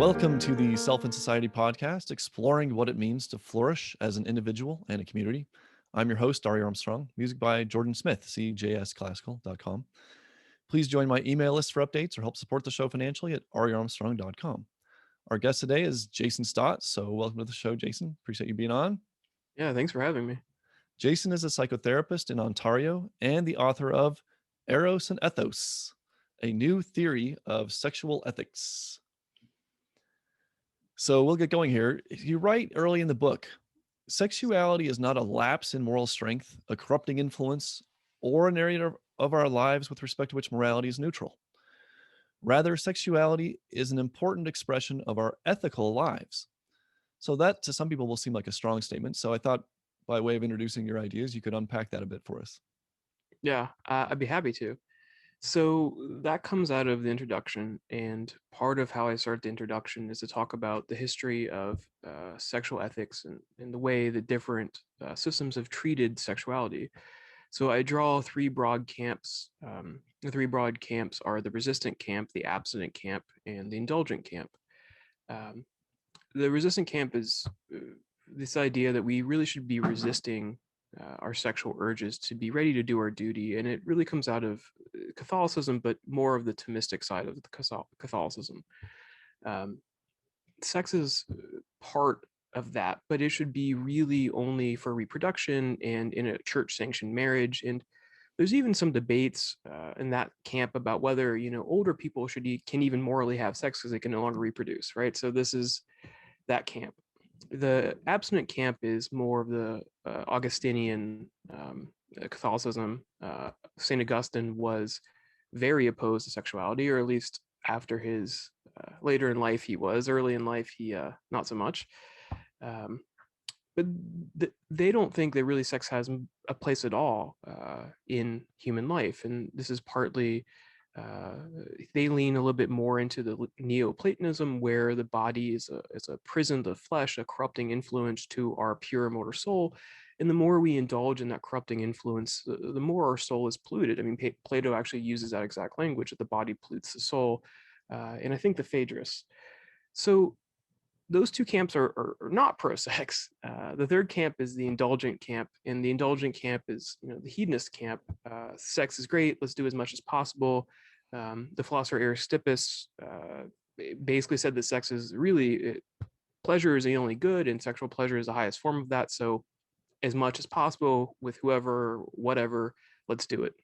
Welcome to the Self and Society podcast, exploring what it means to flourish as an individual and a community. I'm your host, Ari Armstrong. Music by Jordan Smith, cjsclassical.com. Please join my email list for updates or help support the show financially at ariarmstrong.com. Our guest today is Jason Stotts. So welcome to the show, Jason. Appreciate you being on. Yeah, thanks for having me. Jason is a psychotherapist in Ontario and the author of Eros and Ethos, a new theory of sexual ethics. So we'll get going here. You write early in the book, sexuality is not a lapse in moral strength, a corrupting influence, or an area of our lives with respect to which morality is neutral. Rather, sexuality is an important expression of our ethical lives. So that to some people will seem like a strong statement. So I thought by way of introducing your ideas, you could unpack that a bit for us. Yeah, I'd be happy to. So that comes out of the introduction, and part of how I start the introduction is to talk about the history of sexual ethics and the way that different systems have treated sexuality. So I draw three broad camps. The three broad camps are the resistant camp, the abstinent camp, and the indulgent camp. Um, the resistant camp is this idea that we really should be resisting our sexual urges to be ready to do our duty. And it really comes out of Catholicism, but more of the Thomistic side of the Catholicism. Um, Sex is part of that, but it should be really only for reproduction and in a church sanctioned marriage. And there's even some debates in that camp about whether, older people can even morally have sex because they can no longer reproduce, right? So this is that camp. The abstinent camp is more of the Augustinian Catholicism. St. Augustine was very opposed to sexuality, or at least after his later in life he was. Early in life he not so much. Um, but they don't think that really sex has a place at all in human life, and this is partly they lean a little bit more into the Neoplatonism, where the body is a prison of the flesh, a corrupting influence to our pure motor soul. And the more we indulge in that corrupting influence, the more our soul is polluted. I mean, Plato actually uses that exact language, that the body pollutes the soul. And I think the Phaedrus. So those two camps are not pro-sex. The third camp is the indulgent camp, and the indulgent camp is, the hedonist camp. Sex is great. Let's do as much as possible. The philosopher Aristippus basically said that sex is really pleasure is the only good, and sexual pleasure is the highest form of that. So, as much as possible with whoever, whatever, let's do it.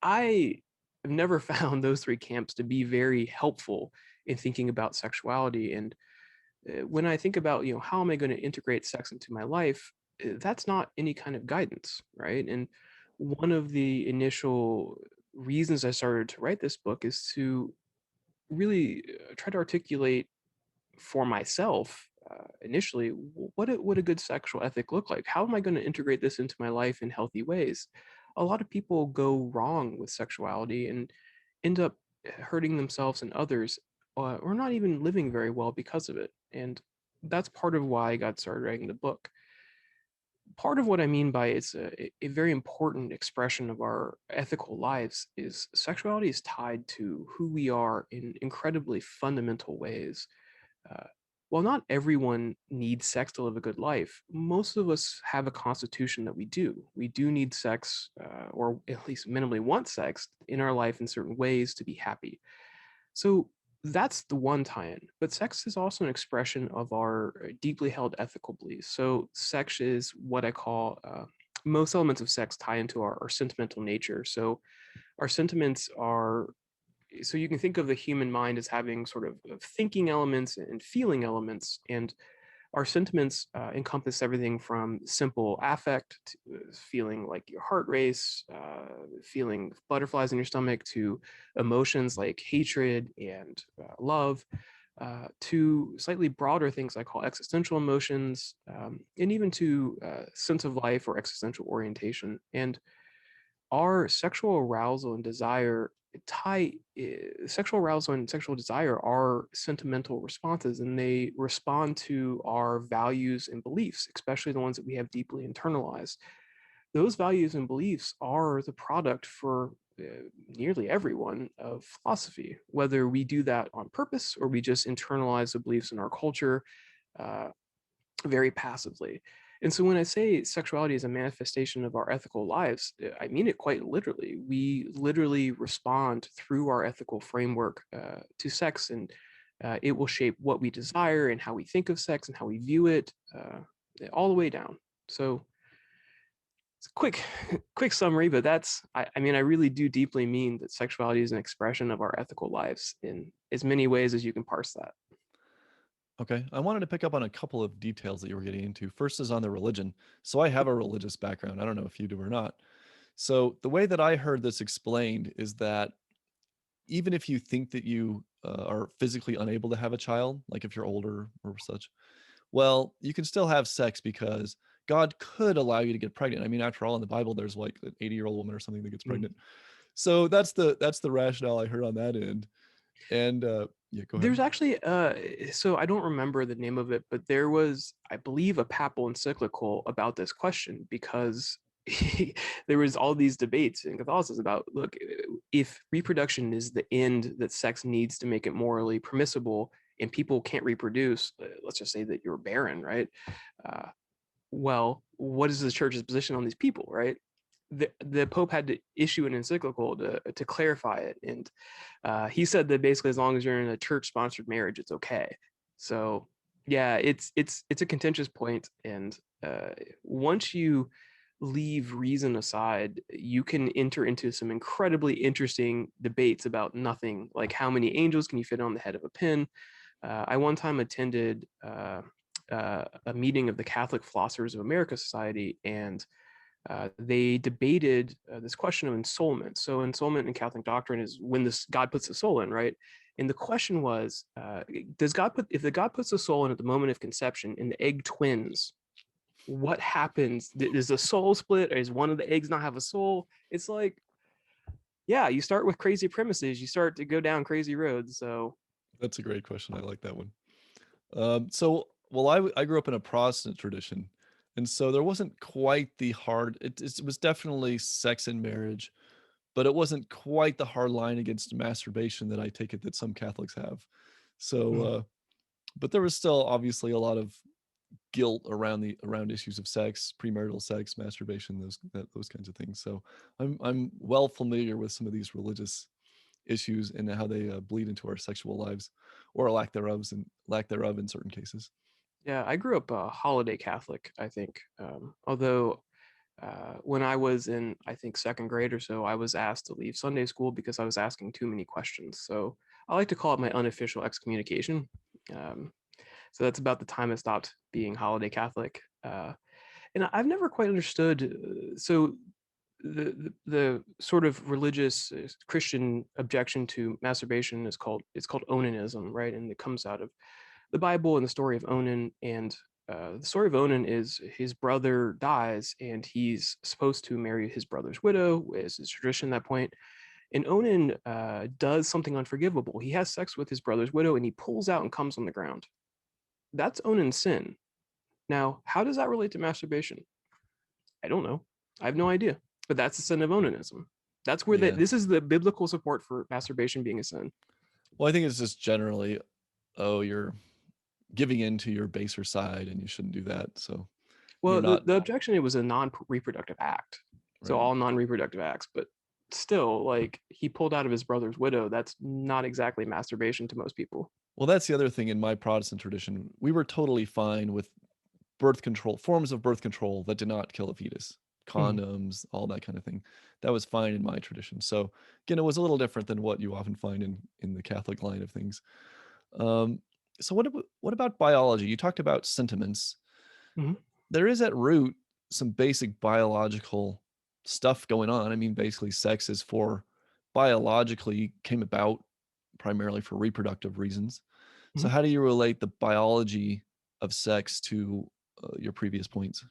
I have never found those three camps to be very helpful in thinking about sexuality. And when I think about, how am I going to integrate sex into my life, that's not any kind of guidance, right? And one of the initial reasons I started to write this book is to really try to articulate for myself initially what a good sexual ethic look like. How am I going to integrate this into my life in healthy ways? A lot of people go wrong with sexuality and end up hurting themselves and others, or not even living very well because of it. And that's part of why I got started writing the book. Part of what I mean by it's a very important expression of our ethical lives is sexuality is tied to who we are in incredibly fundamental ways. Uh, while not everyone needs sex to live a good life, most of us have a constitution that we do. We do need sex, or at least minimally want sex in our life in certain ways to be happy. So that's the one tie-in. But sex is also an expression of our deeply held ethical beliefs. So sex is what I call most elements of sex tie into our sentimental nature. So our sentiments are, so you can think of the human mind as having sort of thinking elements and feeling elements, and our sentiments encompass everything from simple affect, to feeling like your heart race, feeling butterflies in your stomach, to emotions like hatred and love, to slightly broader things I call existential emotions, and even to sense of life or existential orientation. And our sexual arousal and desire tie sexual arousal and sexual desire are sentimental responses, and they respond to our values and beliefs, especially the ones that we have deeply internalized. Those values and beliefs are the product for nearly everyone of philosophy, whether we do that on purpose or we just internalize the beliefs in our culture uh, very passively. And so when I say sexuality is a manifestation of our ethical lives, I mean it quite literally. We literally respond through our ethical framework to sex, and it will shape what we desire and how we think of sex and how we view it, all the way down. So it's a quick summary, but I mean, I really do deeply mean that sexuality is an expression of our ethical lives in as many ways as you can parse that. Okay. I wanted to pick up on a couple of details that you were getting into. First is on the religion. So I have a religious background. I don't know if you do or not. So the way that I heard this explained is that even if you think that you are physically unable to have a child, like if you're older or such, well, you can still have sex because God could allow you to get pregnant. I mean, after all, in the Bible, there's like an 80-year-old woman or something that gets Mm. pregnant. So that's the rationale I heard on that end. And yeah, go ahead. There's actually so I don't remember the name of it, but there was, I believe, a papal encyclical about this question, because there was all these debates in Catholicism about, look, if reproduction is the end that sex needs to make it morally permissible, and people can't reproduce, let's just say that you're barren, right? Uh, well, what is the church's position on these people, right? The Pope had to issue an encyclical to clarify it, and he said that basically as long as you're in a church-sponsored marriage, it's okay. So yeah, it's a contentious point, and once you leave reason aside, you can enter into some incredibly interesting debates about nothing, like how many angels can you fit on the head of a pin. I one time attended a meeting of the Catholic Philosophers of America Society, and they debated this question of ensoulment. So ensoulment in Catholic doctrine is when this God puts the soul in, right? And the question was, does God put, if the God puts the soul in at the moment of conception and the egg twins, what happens? Does the soul split, or does one of the eggs not have a soul? It's like, yeah, you start with crazy premises, you start to go down crazy roads. So That's a great question. I like that one. Well, I grew up in a Protestant tradition, and so there wasn't quite the hard. It was definitely sex and marriage, but it wasn't quite the hard line against masturbation that I take it that some Catholics have. So, mm, but there was still obviously a lot of guilt around issues of sex, premarital sex, masturbation, those kinds of things. So I'm well familiar with some of these religious issues and how they bleed into our sexual lives, or lack thereof in certain cases. yeah, I grew up a holiday Catholic, I think. Although when I was in, I think, second grade or so, I was asked to leave Sunday school because I was asking too many questions. So I like to call it my unofficial excommunication. Um, so that's about the time I stopped being holiday Catholic. And I've never quite understood. So the sort of religious Christian objection to masturbation is called, it's called onanism, right? And it comes out of the Bible and the story of Onan. And the story of Onan is his brother dies, and he's supposed to marry his brother's widow, as is tradition at that point. And Onan does something unforgivable. He has sex with his brother's widow, and he pulls out and comes on the ground. That's Onan's sin. Now, how does that relate to masturbation? I don't know. I have no idea. But that's the sin of onanism. That's where Yeah. this is the biblical support for masturbation being a sin. Well, I think it's just generally, oh, you're giving in to your baser side and you shouldn't do that. So you're Well, not the objection, it was a non-reproductive act. So right. all non-reproductive acts, but still, like, he pulled out of his brother's widow. That's not exactly masturbation to most people. Well, that's the other thing in my Protestant tradition. We were totally fine with birth control, forms of birth control that did not kill a fetus, Mhm. condoms, all that kind of thing. That was fine in my tradition. So again, it was a little different than what you often find in the Catholic line of things. Um, so what about biology? You talked about sentiments. Mhm. There is at root some basic biological stuff going on. I mean, basically, sex is for biologically came about primarily for reproductive reasons. So, Mhm. how do you relate the biology of sex to your previous points?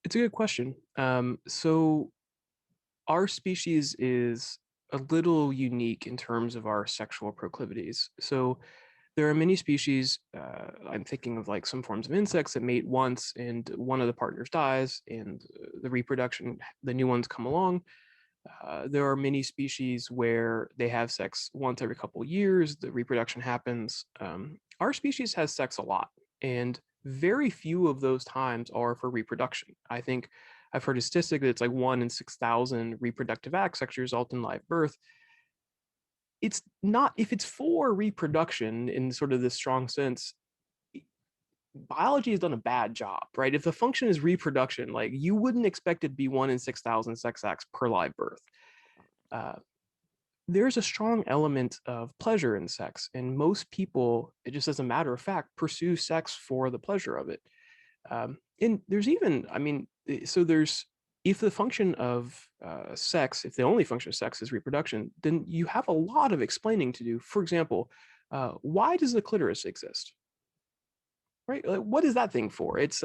It's a good question. So our species is a little unique in terms of our sexual proclivities. So there are many species. I'm thinking of like some forms of insects that mate once, and one of the partners dies, and the reproduction, the new ones come along. There are many species where they have sex once every couple of years, the reproduction happens. Our species has sex a lot, and very few of those times are for reproduction. I think I've heard a statistic that it's like 1 in 6,000 reproductive acts actually result in live birth. It's not, if it's for reproduction in sort of this strong sense, biology has done a bad job, right? If the function is reproduction, like you wouldn't expect it to be 1 in 6,000 sex acts per live birth. There's a strong element of pleasure in sex, and most people, it just as a matter of fact, pursue sex for the pleasure of it. And there's even, I mean, so there's, if the function of sex, if the only function of sex is reproduction, then you have a lot of explaining to do. For example, why does the clitoris exist? Right? Like, what is that thing for? It's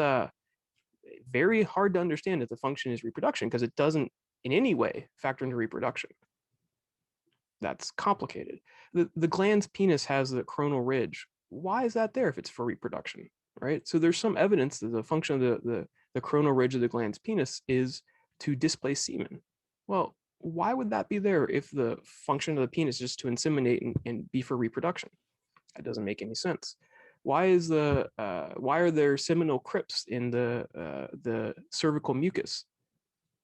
very hard to understand if the function is reproduction because it doesn't in any way factor into reproduction. That's complicated. The glans penis has the coronal ridge. Why is that there if it's for reproduction, right? So there's some evidence that the function of the coronal ridge of the glans penis is to displace semen. Well, why would that be there if the function of the penis is just to inseminate and be for reproduction? That doesn't make any sense. Why are there seminal crypts in the cervical mucus?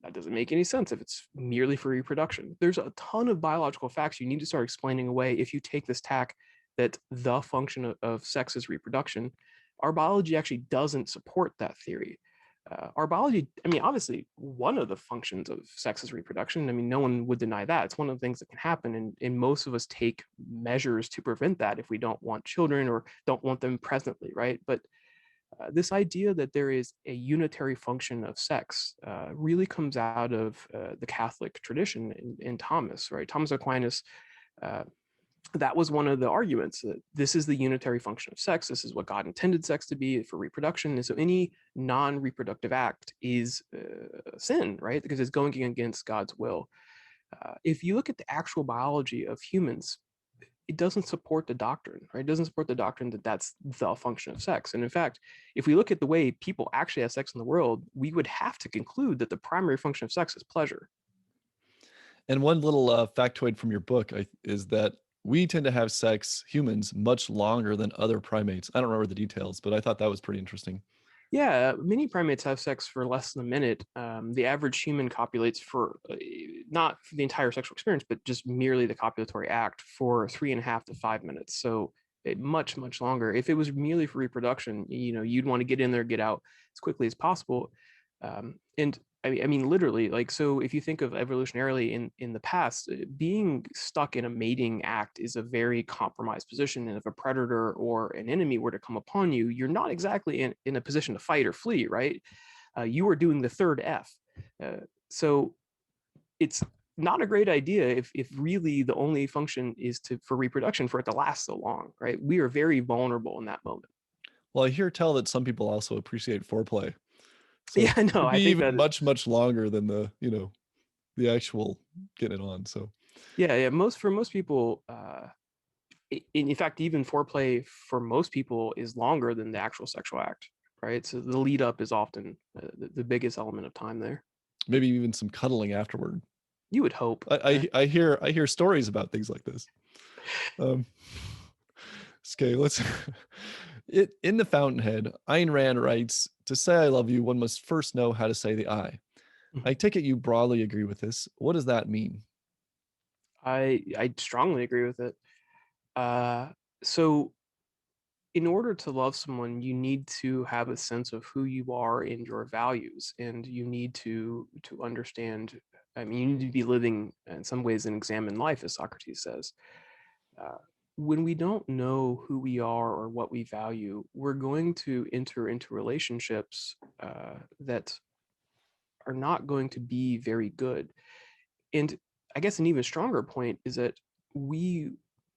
That doesn't make any sense if it's merely for reproduction. There's a ton of biological facts you need to start explaining away if you take this tack that the function of sex is reproduction. Our biology actually doesn't support that theory. Our biology, I mean, obviously, one of the functions of sex is reproduction. I mean, no one would deny that. It's one of the things that can happen. And most of us take measures to prevent that if we don't want children or don't want them presently, right? But this idea that there is a unitary function of sex really comes out of the Catholic tradition in Thomas, right? Thomas Aquinas, that was one of the arguments that this is the unitary function of sex. This is what God intended sex to be for reproduction. And so any non-reproductive act is sin, right? Because it's going against God's will. If you look at the actual biology of humans, it doesn't support the doctrine, right? It doesn't support the doctrine that that's the function of sex. And in fact, if we look at the way people actually have sex in the world, we would have to conclude that the primary function of sex is pleasure. And one little factoid from your book is that we tend to have sex, humans, much longer than other primates. I don't remember the details, but I thought that was pretty interesting. Yeah, many primates have sex for less than a minute. The average human copulates for not for the entire sexual experience, but just merely the copulatory act for 3.5 to 5 minutes. So much, much longer. If it was merely for reproduction, you'd want to get in there, get out as quickly as possible. And I mean, literally, like, so if you think of evolutionarily in the past, being stuck in a mating act is a very compromised position. And if a predator or an enemy were to come upon you, you're not exactly in a position to fight or flee, right? You are doing the third F. So it's not a great idea if really the only function is for reproduction for it to last so long, right? We are very vulnerable in that moment. Well, I hear tell that some people also appreciate foreplay. So Yeah, it no, could be I think even that much, much longer than the actual getting it on. So yeah, for most people, in fact, even foreplay for most people is longer than the actual sexual act, right? So the lead up is often the biggest element of time there. maybe even some cuddling afterward. You would hope. I hear stories about things like this. Okay, let's. In the Fountainhead, Ayn Rand writes, "To say I love you, one must first know how to say the I." I take it you broadly agree with this. What does that mean? I strongly agree with it. So in order to love someone, you need to have a sense of who you are and your values, and you need to understand. I mean, you need to be living in some ways an examined life, as Socrates says. Uh, when we don't know who we are or what we value, we're going to enter into relationships that are not going to be very good. And I guess an even stronger point is that we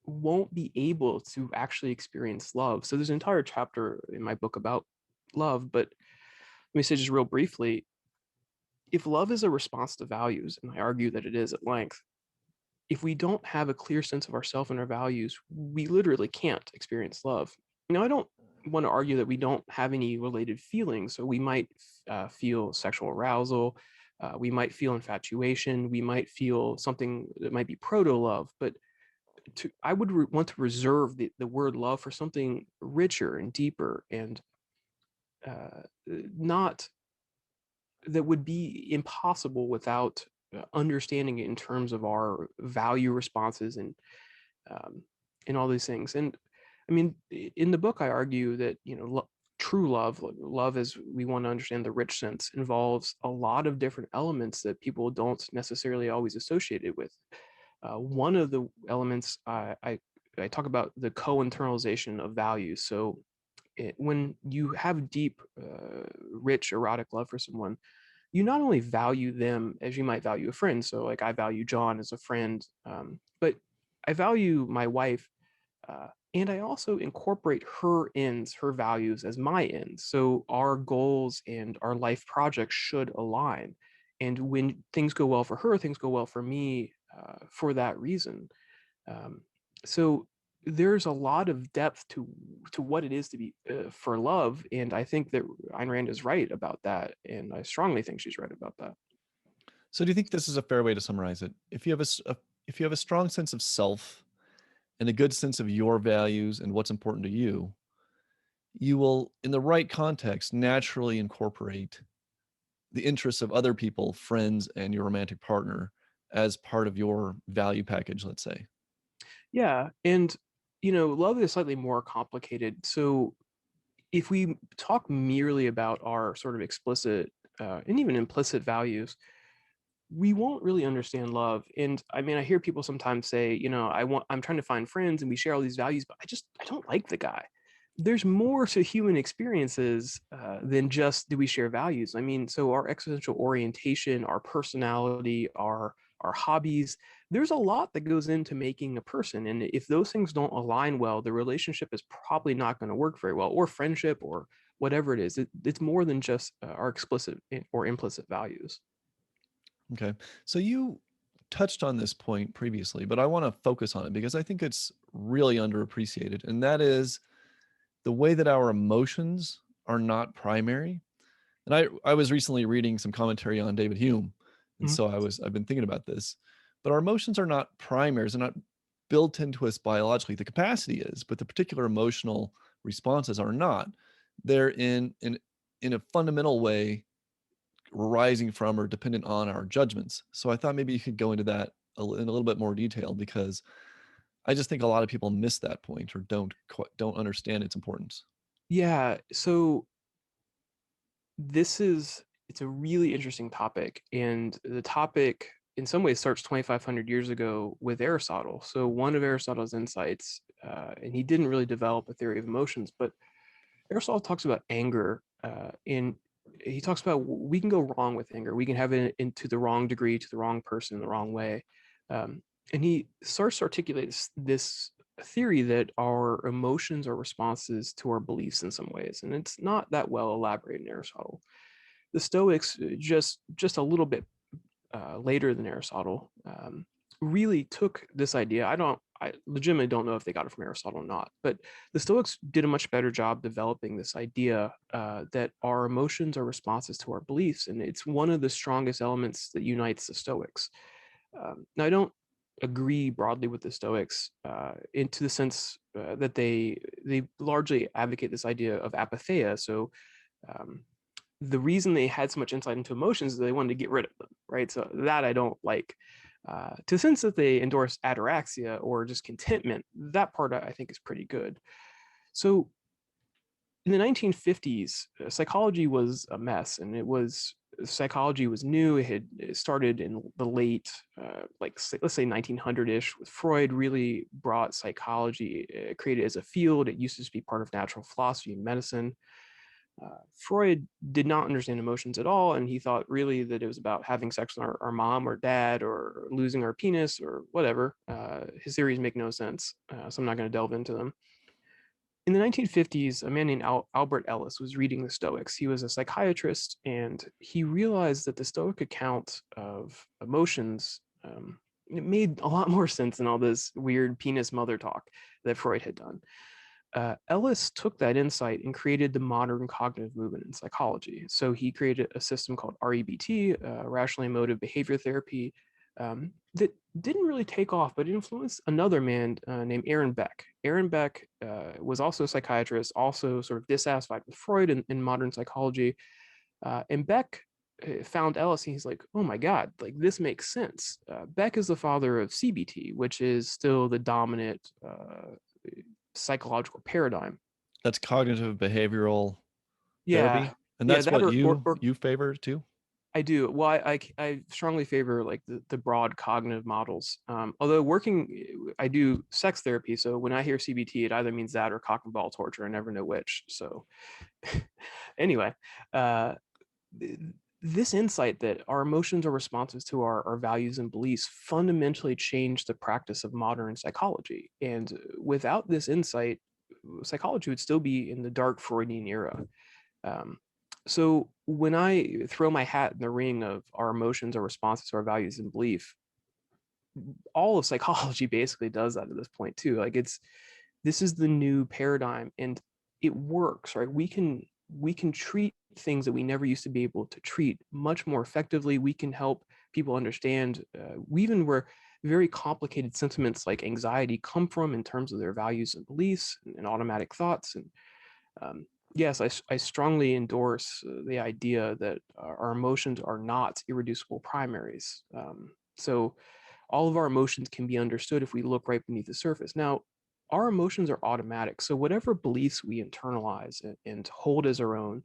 won't be able to actually experience love. So there's an entire chapter in my book about love, but let me say just real briefly, if love is a response to values, and I argue that it is at length, if we don't have a clear sense of ourselves and our values, we literally can't experience love. I don't want to argue that we don't have any related feelings. So we might feel sexual arousal, We might feel infatuation. We might feel something that might be proto-love, but I would want to reserve the word love for something richer and deeper, and not that would be impossible without understanding it in terms of our value responses um, and all these things. And I mean, in the book, I argue that, true love as we want to understand the rich sense, involves a lot of different elements that people don't necessarily always associate it with. One of the elements I talk about the co-internalization of values. So when you have deep, rich erotic love for someone, you not only value them as you might value a friend. So like I value John as a friend, but I value my wife, and I also incorporate her ends, her values as my ends. So our goals and our life projects should align. And when things go well for her, things go well for me, for that reason. Um, so there's a lot of depth to what it is to be, for love, and I think that Ayn Rand is right about that, and I strongly think she's right about that. So do you think this is a fair way to summarize it? If you have if you have a strong sense of self and a good sense of your values and what's important to you, you will, in the right context, naturally incorporate the interests of other people, friends, and your romantic partner as part of your value package, let's say. Yeah, and love is slightly more complicated. So if we talk merely about our sort of explicit, and even implicit values, we won't really understand love. And I mean, I hear people sometimes say, I'm trying to find friends and we share all these values, but I don't like the guy. There's more to human experiences, than just do we share values. I mean, so our existential orientation, our personality, our hobbies, there's a lot that goes into making a person. And if those things don't align well, the relationship is probably not going to work very well, or friendship, or whatever it is. It's more than just, our explicit or implicit values. Okay. So you touched on this point previously, but I want to focus on it because I think it's really underappreciated. And that is the way that our emotions are not primary. And I was recently reading some commentary on David Hume. And Mhm. so I've been thinking about this. But our emotions are not primaries, they're not built into us biologically. The capacity is, but the particular emotional responses are not. They're in a fundamental way arising from or dependent on our judgments. So I thought maybe you could go into that in a little bit more detail because I just think a lot of people miss that point or don't understand its importance. Yeah. So it's a really interesting topic, and the topic in some ways starts 2,500 years ago with Aristotle. So one of Aristotle's insights, and he didn't really develop a theory of emotions, but Aristotle talks about anger, in he talks about we can go wrong with anger. We can have it into the wrong degree, to the wrong person, in the wrong way. Um, and he starts to articulate this theory that our emotions are responses to our beliefs in some ways. And it's not that well elaborated in Aristotle. The Stoics, just a little bit, later than Aristotle, really took this idea. I legitimately don't know if they got it from Aristotle or not, but the Stoics did a much better job developing this idea, that our emotions are responses to our beliefs, and it's one of the strongest elements that unites the Stoics. Now, I don't agree broadly with the Stoics, into the sense, that they largely advocate this idea of apatheia. So um, the reason they had so much insight into emotions is they wanted to get rid of them, right? So that I don't like. To the sense that they endorse ataraxia or just contentment, that part I think is pretty good. So in the 1950s, psychology was a mess, and psychology was new. It started in the late, let's say 1900-ish, with Freud really brought psychology, created as a field. It used to be part of natural philosophy and medicine. Freud did not understand emotions at all, and he thought really that it was about having sex with our mom or dad, or losing our penis, or whatever. His theories make no sense, so I'm not going to delve into them. In the 1950s, a man named Albert Ellis was reading the Stoics. He was a psychiatrist, and he realized that the Stoic account of emotions, it made a lot more sense than all this weird penis mother talk that Freud had done. Ellis took that insight and created the modern cognitive movement in psychology. So he created a system called REBT, rational emotive behavior therapy, that didn't really take off, but influenced another man named Aaron Beck. Aaron Beck was also a psychiatrist, also sort of dissatisfied with Freud in modern psychology. And Beck found Ellis, and he's like, oh my God, like this makes sense. Beck is the father of CBT, which is still the dominant psychological paradigm. That's cognitive behavioral Yeah, therapy, and yeah, that's that what or you favor too. I do. Well, I strongly favor like the broad cognitive models. Although I do sex therapy, so when I hear CBT, it either means that or cock and ball torture. I never know which. So anyway, uh, this insight that our emotions are responses to our values and beliefs fundamentally changed the practice of modern psychology. And without this insight, psychology would still be in the dark Freudian era. Um, so when I throw my hat in the ring of our emotions are responses to our values and belief, all of psychology basically does that at this point too. Like this is the new paradigm, and it works, right? We can treat things that we never used to be able to treat much more effectively. We can help people understand we even where very complicated sentiments like anxiety come from in terms of their values and beliefs and automatic thoughts. And um, yes, I strongly endorse the idea that our emotions are not irreducible primaries. So all of our emotions can be understood if we look right beneath the surface. Now, our emotions are automatic. So whatever beliefs we internalize and hold as our own,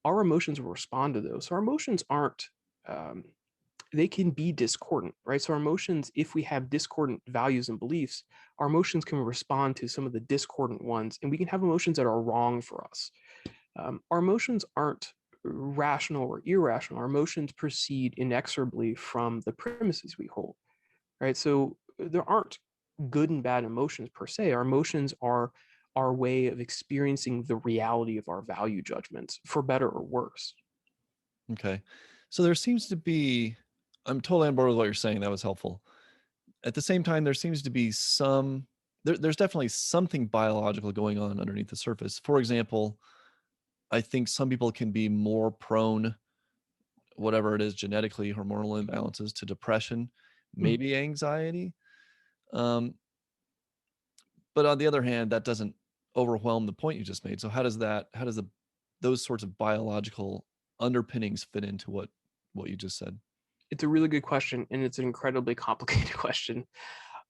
our emotions will respond to those. So our emotions aren't um, they can be discordant, right? So our emotions, if we have discordant values and beliefs, our emotions can respond to some of the discordant ones, and we can have emotions that are wrong for us. Our emotions aren't rational or irrational. Our emotions proceed inexorably from the premises we hold, right? So there aren't good and bad emotions per se. Our emotions are our way of experiencing the reality of our value judgments, for better or worse. Okay, so there seems to be. I'm totally on board with what you're saying. That was helpful. At the same time, there seems to be there's definitely something biological going on underneath the surface. For example, I think some people can be more prone, whatever it is, genetically, hormonal imbalances, to depression, Mm. maybe anxiety. Um, but on the other hand, that doesn't overwhelm the point you just made. So how does those sorts of biological underpinnings fit into what you just said? It's a really good question, and it's an incredibly complicated question.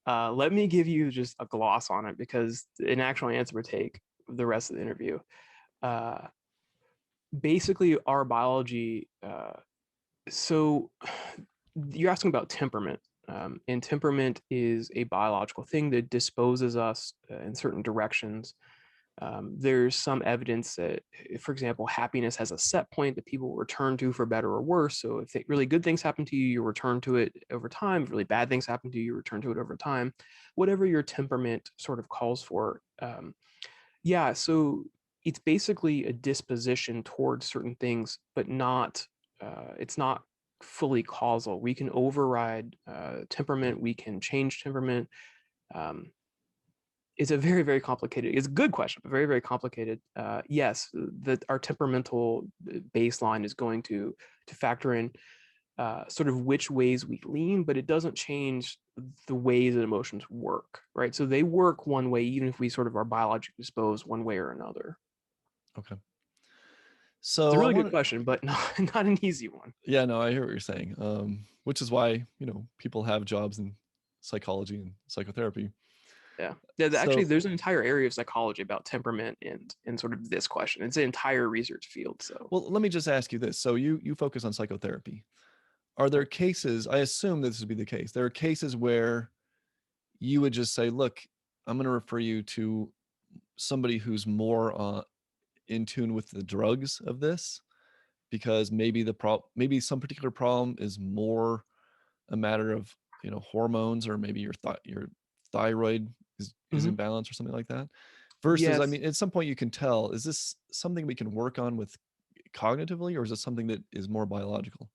Let me give you just a gloss on it because an actual answer would take the rest of the interview. Uh, Basically, our biology. So you're asking about temperament. And temperament is a biological thing that disposes us in certain directions. There's some evidence that, for example, happiness has a set point that people return to for better or worse. So if really good things happen to you, you return to it over time. If really bad things happen to you, you return to it over time. Whatever your temperament sort of calls for. Yeah, so it's basically a disposition towards certain things, but not. It's not fully causal. We can override temperament. We can change temperament. Um, it's a very, very complicated. It's a good question, but very, very complicated. Yes, that our temperamental baseline is going to factor in sort of which ways we lean, but it doesn't change the ways that emotions work, right? So they work one way, even if we sort of are biologically disposed one way or another. Okay. It's a So I really good want to, question, but not an easy one. yeah, no, I hear what you're saying. Which is why, people have jobs in psychology and psychotherapy. Yeah. Yeah. Actually, So, there's an entire area of psychology about temperament and sort of this question. It's an entire research field. So well, let me just ask you this. So you focus on psychotherapy. Are there cases, I assume this would be the case, there are cases where you would just say, look, I'm going to refer you to somebody who's more in tune with the drugs of this, because maybe some particular problem is more a matter of hormones, or maybe your thyroid is mhm. imbalanced or something like that. Versus, I Yes. mean, at some point you can tell, is this something we can work on with cognitively, or is it something that is more biological?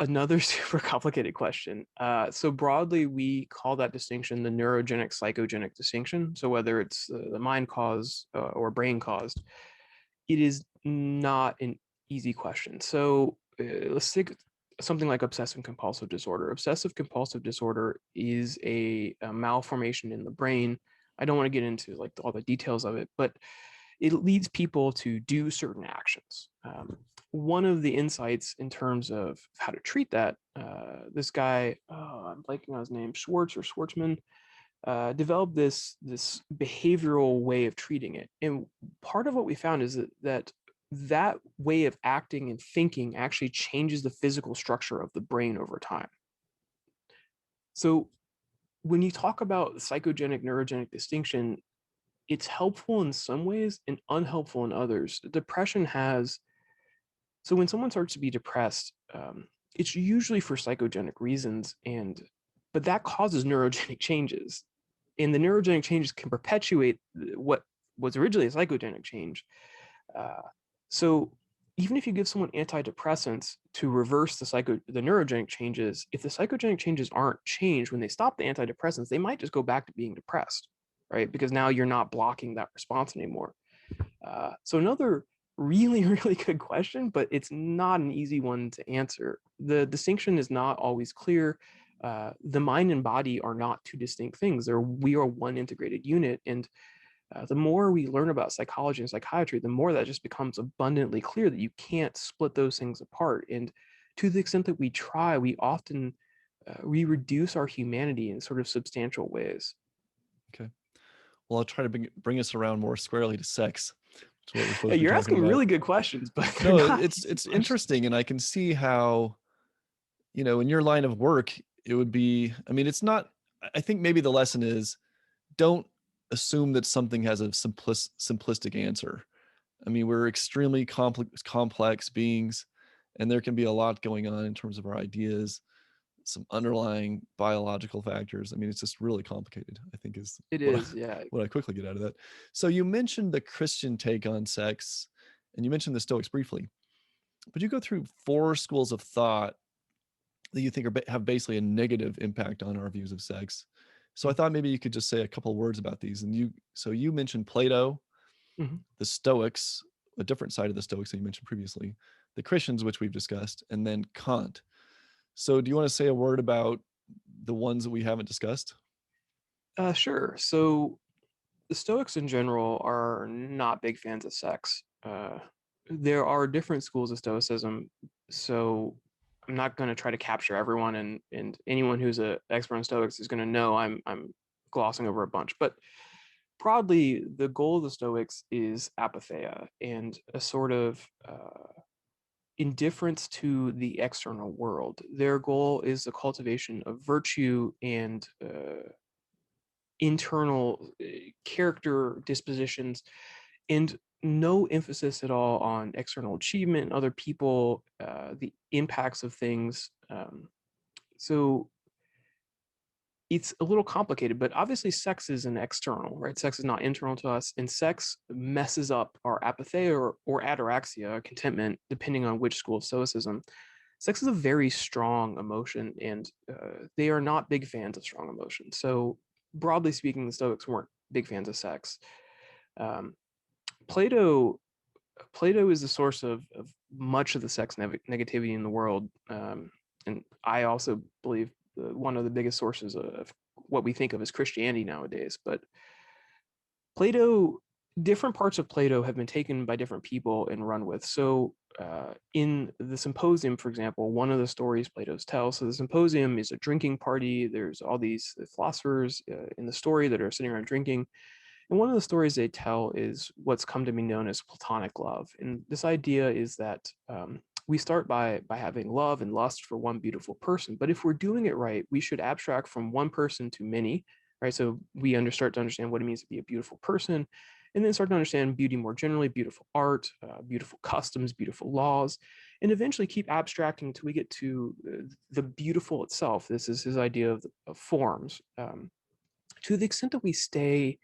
Another super complicated question. So broadly, we call that distinction the neurogenic psychogenic distinction. So whether it's the mind caused or brain caused, it is not an easy question. So let's take something like obsessive compulsive disorder. Obsessive compulsive disorder is a malformation in the brain. I don't want to get into like all the details of it, but it leads people to do certain actions. One of the insights in terms of how to treat that, this guy, I'm blanking on his name, Schwartz or Schwartzman, developed this behavioral way of treating it. And part of what we found is that way of acting and thinking actually changes the physical structure of the brain over time. So when you talk about psychogenic neurogenic distinction, it's helpful in some ways and unhelpful in others. Depression has, so when someone starts to be depressed, it's usually for psychogenic reasons, but that causes neurogenic changes, and the neurogenic changes can perpetuate what was originally a psychogenic change. So even if you give someone antidepressants to reverse the neurogenic changes, if the psychogenic changes aren't changed when they stop the antidepressants, they might just go back to being depressed, right? Because now you're not blocking that response anymore. So another really, really good question, but it's not an easy one to answer. The distinction is not always clear. The mind and body are not two distinct things. We are one integrated unit. And the more we learn about psychology and psychiatry, the more that just becomes abundantly clear that you can't split those things apart. And to the extent that we try, we often we reduce our humanity in sort of substantial ways. Okay. Well, I'll try to bring us around more squarely to sex, to what we're supposed Hey, to be you're talking asking about. really good questions, but they're No, not it's easy questions. interesting, and I can see how, in your line of work, it would be. I mean, it's not. I think maybe the lesson is don't assume that something has a simplistic answer. I mean, we're extremely complex beings, and there can be a lot going on in terms of our ideas, some underlying biological factors. I mean, it's just really complicated, I think is It what I, is, yeah. what I quickly get out of that. So you mentioned the Christian take on sex, and you mentioned the Stoics briefly, but you go through 4 schools of thought that you think have basically a negative impact on our views of sex. So I thought maybe you could just say a couple words about these. And you mentioned Plato, Mm-hmm. the Stoics, a different side of the Stoics that you mentioned previously, the Christians, which we've discussed, and then Kant. So do you want to say a word about the ones that we haven't discussed? Sure. So the Stoics in general are not big fans of sex. There are different schools of Stoicism, so I'm not going to try to capture everyone, and anyone who's an expert on Stoics is going to know I'm glossing over a bunch. But broadly, the goal of the Stoics is apatheia and a sort of indifference to the external world. Their goal is the cultivation of virtue and internal character dispositions, and no emphasis at all on external achievement, other people, the impacts of things. So it's a little complicated, but obviously sex is an external, right? Sex is not internal to us, and sex messes up our apatheia or ataraxia, contentment, depending on which school of Stoicism. Sex is a very strong emotion, and they are not big fans of strong emotions. So broadly speaking, the Stoics weren't big fans of sex. Um, Plato Plato is the source of much of the sex negativity in the world, and I also believe one of the biggest sources of what we think of as Christianity nowadays. But Plato, different parts of Plato have been taken by different people and run with. So in the symposium, for example, one of the stories Plato tells. So the symposium is a drinking party. There's all these philosophers in the story that are sitting around drinking. And one of the stories they tell is what's come to be known as platonic love. And this idea is that we start by having love and lust for one beautiful person. But if we're doing it right, we should abstract from one person to many, right? So we start to understand what it means to be a beautiful person, and then start to understand beauty more generally, beautiful art, beautiful customs, beautiful laws, and eventually keep abstracting until we get to the beautiful itself. This is his idea of forms. To the extent that we stay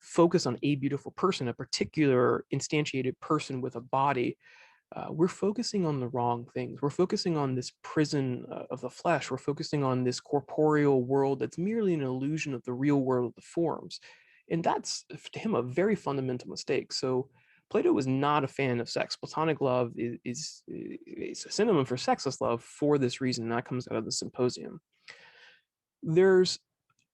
focused on a beautiful person, a particular instantiated person with a body, we're focusing on the wrong things. We're focusing on this prison of the flesh. We're focusing on this corporeal world that's merely an illusion of the real world of the forms. And that's, to him, a very fundamental mistake. So Plato was not a fan of sex. Platonic love is a synonym for sexless love for this reason. That comes out of the Symposium. There's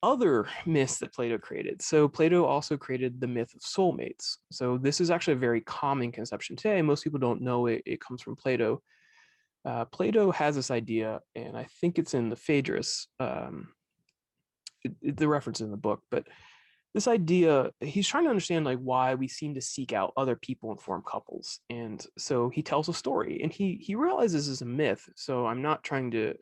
other myths that Plato created. So Plato also created the myth of soulmates. So this is actually a very common conception today. Most people don't know it. It comes from Plato. Plato has this idea, and I think it's in the Phaedrus. The reference in the book, but this idea, he's trying to understand like why we seem to seek out other people and form couples. And so he tells a story, and he realizes this is a myth. So I'm not trying to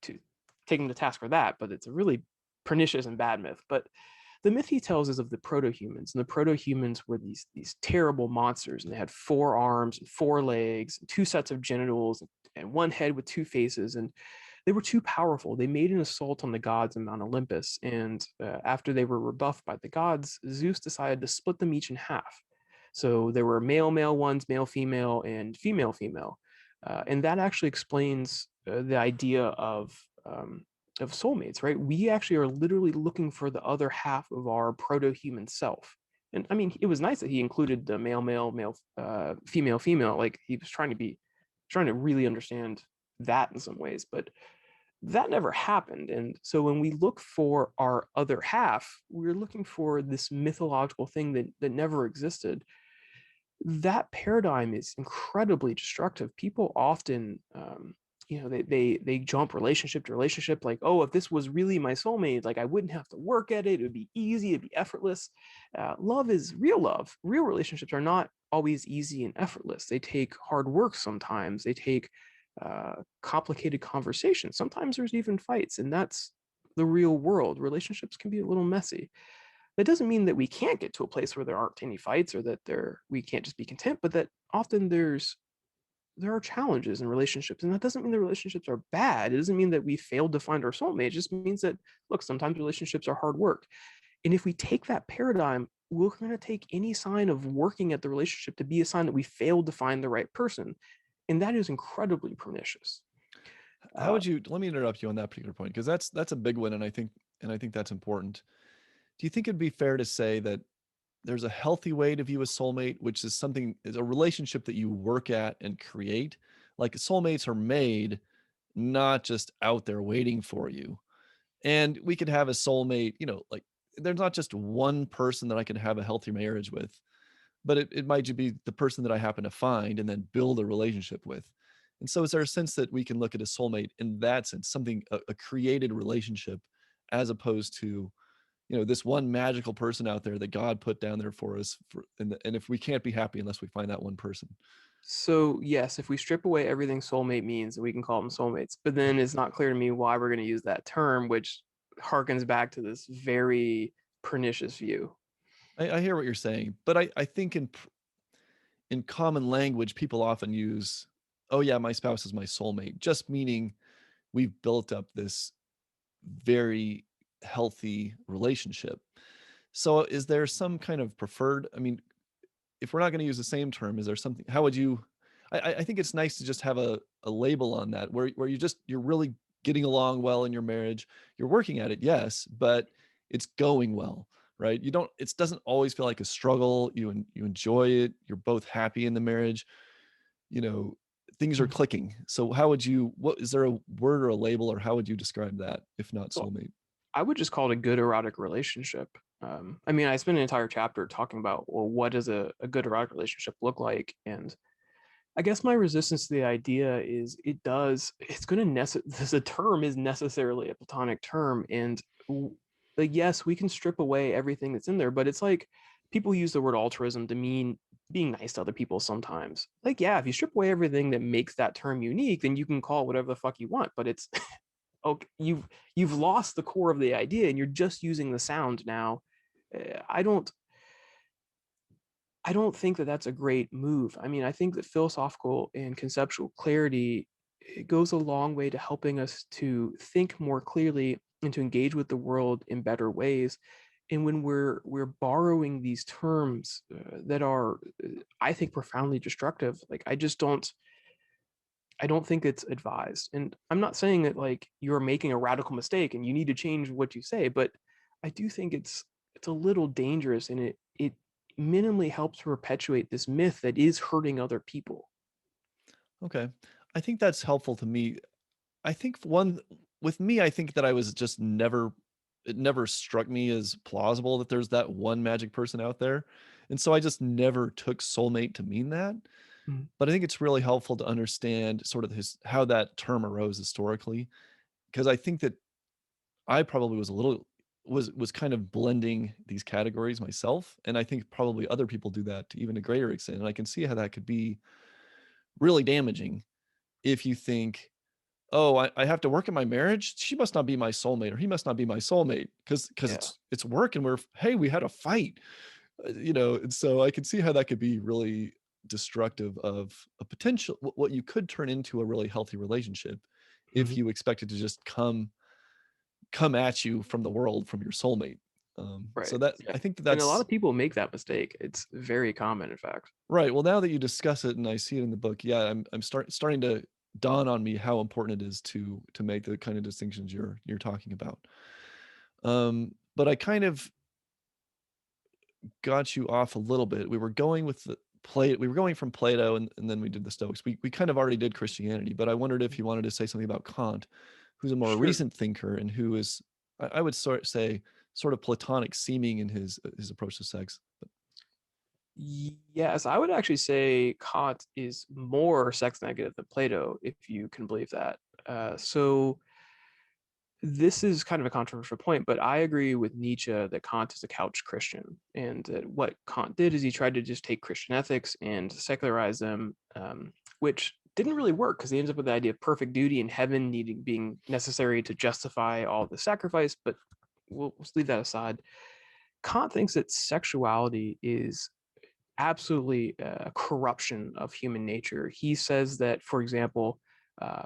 take him to task for that, but it's a really pernicious and bad myth. But the myth he tells is of the proto-humans, and the proto-humans were these terrible monsters, and they had 4 arms and 4 legs and 2 sets of genitals and 1 head with 2 faces, and they were too powerful. They made an assault on the gods in Mount Olympus, and after they were rebuffed by the gods, Zeus decided to split them each in half. So there were male ones, male female, and female female, and that actually explains the idea of soulmates, right? We actually are literally looking for the other half of our proto-human self. And I mean, it was nice that he included the male, female. Like he was trying to really understand that in some ways, but that never happened. And so when we look for our other half, we're looking for this mythological thing that never existed. That paradigm is incredibly destructive. People often they jump relationship to relationship, like, oh, if this was really my soulmate, like I wouldn't have to work at it, it would be easy, it'd be effortless. Love is real. Love, real relationships are not always easy and effortless. They take hard work. Sometimes they take complicated conversations. Sometimes there's even fights, and that's the real world. Relationships can be a little messy. That doesn't mean that we can't get to a place where there aren't any fights, or that we can't just be content, but that often there are challenges in relationships, and that doesn't mean the relationships are bad. It doesn't mean that we failed to find our soulmate. It just means that, look, sometimes relationships are hard work. And if we take that paradigm, we're going to take any sign of working at the relationship to be a sign that we failed to find the right person, and that is incredibly pernicious. How would you, let me interrupt you on that particular point, because that's a big one, and I think that's important. Do you think it'd be fair to say that there's a healthy way to view a soulmate, which is a relationship that you work at and create? Like soulmates are made, not just out there waiting for you. And we could have a soulmate, like there's not just one person that I can have a healthy marriage with, but it might just be the person that I happen to find and then build a relationship with. And so is there a sense that we can look at a soulmate in that sense, something, a created relationship, as opposed to, this one magical person out there that God put down there for us, and if we can't be happy unless we find that one person? So yes, if we strip away everything soulmate means, we can call them soulmates. But then it's not clear to me why we're going to use that term, which harkens back to this very pernicious view. I hear what you're saying, but I think in common language, people often use, "Oh yeah, my spouse is my soulmate," just meaning we've built up this very healthy relationship. So is there some kind of preferred, I mean, if we're not going to use the same term, is there something, how would you, I think it's nice to just have a label on that, where you're really getting along well in your marriage. You're working at it, yes, but it's going well, right? It doesn't always feel like a struggle. You enjoy it. You're both happy in the marriage. You know, things are clicking. So what is there a word or a label, or how would you describe that if not So soulmate? I would just call it a good erotic relationship. I mean, I spent an entire chapter talking about, well, what does a good erotic relationship look like? And I guess my resistance to the idea is it's going to, the term is necessarily a platonic term. And like, yes, we can strip away everything that's in there, but it's like people use the word altruism to mean being nice to other people sometimes. Like, yeah, if you strip away everything that makes that term unique, then you can call it whatever the fuck you want, but it's, okay, you've lost the core of the idea and you're just using the sound now. I don't think that that's a great move. I mean, I think that philosophical and conceptual clarity, it goes a long way to helping us to think more clearly and to engage with the world in better ways. and when we're borrowing these terms that are, I think, profoundly destructive, like I don't think it's advised. And I'm not saying that like you're making a radical mistake and you need to change what you say, but I do think it's a little dangerous, and it minimally helps perpetuate this myth that is hurting other people. Okay. I think that's helpful to me. I think one with me, I think that I was just never it never struck me as plausible that there's that one magic person out there. And so I just never took soulmate to mean that. Mhm. But I think it's really helpful to understand sort of his how that term arose historically. Because I think that I probably was a little was kind of blending these categories myself. And I think probably other people do that to even a greater extent. And I can see how that could be really damaging if you think, oh, I have to work in my marriage. She must not be my soulmate, or he must not be my soulmate because Yeah. it's work and we're hey, we had a fight, And so I can see how that could be really destructive of a potential what you could turn into a really healthy relationship if Mhm. you expect it to just come at you from the world from your soulmate. So Right. that Yeah. I think that And a lot that's of people make that mistake. It's very common, in fact. right. Well, now that you discuss it and I see it in the book, yeah, I'm starting to dawn on me how important it is to make the kind of distinctions you're talking about. But I kind of got you off a little bit. We were going with the Plato. We were going from Plato, and then we did the Stoics. We kind of already did Christianity, but I wondered if you wanted to say something about Kant, who's a more Sure. recent thinker and who is, I would say, sort of Platonic seeming in his approach to sex. But, Yes, I would actually say Kant is more sex negative than Plato, if you can believe that. So this is kind of a controversial point, but I agree with Nietzsche that Kant is a couch Christian, and that what Kant did is he tried to just take Christian ethics and secularize them, which didn't really work because he ends up with the idea of perfect duty and heaven needing being necessary to justify all the sacrifice. But we'll leave that aside. Kant thinks that sexuality is absolutely a corruption of human nature. He says that, for example,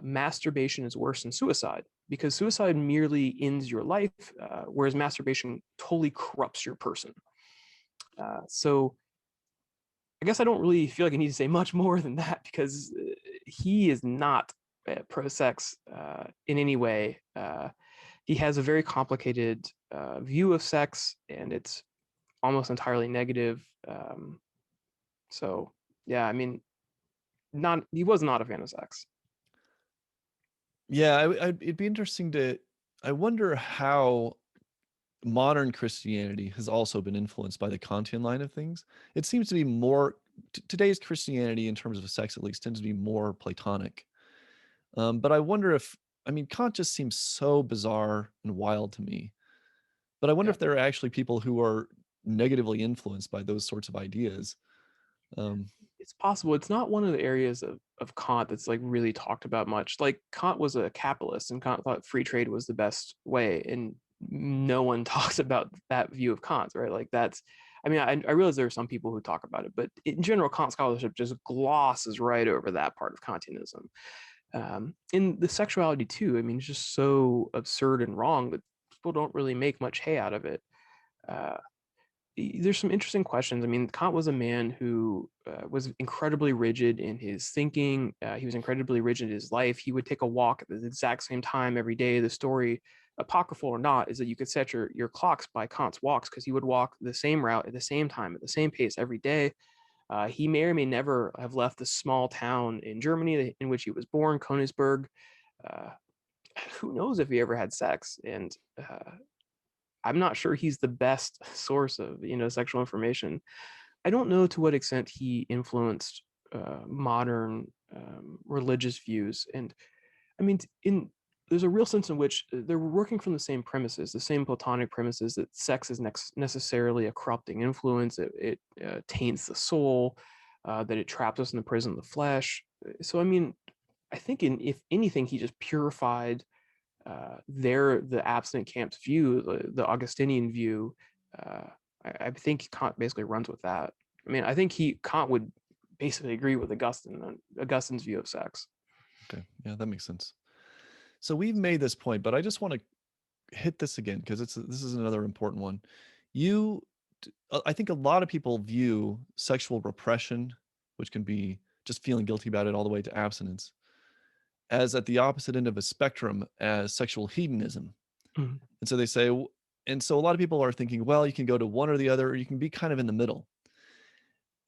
masturbation is worse than suicide because suicide merely ends your life, whereas masturbation totally corrupts your person. So I guess I don't really feel like I need to say much more than that because he is not pro sex in any way. He has a very complicated view of sex, and it's almost entirely negative. So yeah, I mean, not he was not a fan of sex. yeah, it'd be interesting to. I wonder how modern Christianity has also been influenced by the Kantian line of things. It seems to be more today's Christianity, in terms of sex at least, tends to be more Platonic. But I wonder if I mean Kant just seems so bizarre and wild to me. But I wonder Yeah, if there are actually people who are negatively influenced by those sorts of ideas. Um, it's possible. It's not one of the areas of Kant that's like really talked about much. Like Kant was a capitalist, and Kant thought free trade was the best way, and no one talks about that view of Kant, right? Like that's. I mean, I realize there are some people who talk about it, but in general, Kant scholarship just glosses right over that part of Kantianism. In the sexuality too, I mean, it's just so absurd and wrong that people don't really make much hay out of it. Uh, there's some interesting questions. I mean, Kant was a man who was incredibly rigid in his thinking. He was incredibly rigid in his life. He would take a walk at the exact same time every day. The story, apocryphal or not, is that you could set your clocks by Kant's walks because he would walk the same route at the same time, at the same pace every day. He may or may never have left the small town in Germany in which he was born, Königsberg. Uh, who knows if he ever had sex? And I'm not sure he's the best source of sexual information. I don't know to what extent he influenced modern religious views. And I mean, in there's a real sense in which they're working from the same premises, the same Platonic premises that sex is necessarily a corrupting influence. It taints the soul, that it traps us in the prison of the flesh. So I mean, I think if anything, he just purified the abstinent camp's view, the Augustinian view. Uh, I think Kant basically runs with that. I mean, I think Kant would basically agree with Augustine's view of sex. okay, yeah, that makes sense. So we've made this point, but I just want to hit this again because this is another important one. You, I think a lot of people view sexual repression, which can be just feeling guilty about it all the way to abstinence, as at the opposite end of a spectrum as sexual hedonism. Mhm, And so they say, and so a lot of people are thinking, well, you can go to one or the other, or you can be kind of in the middle.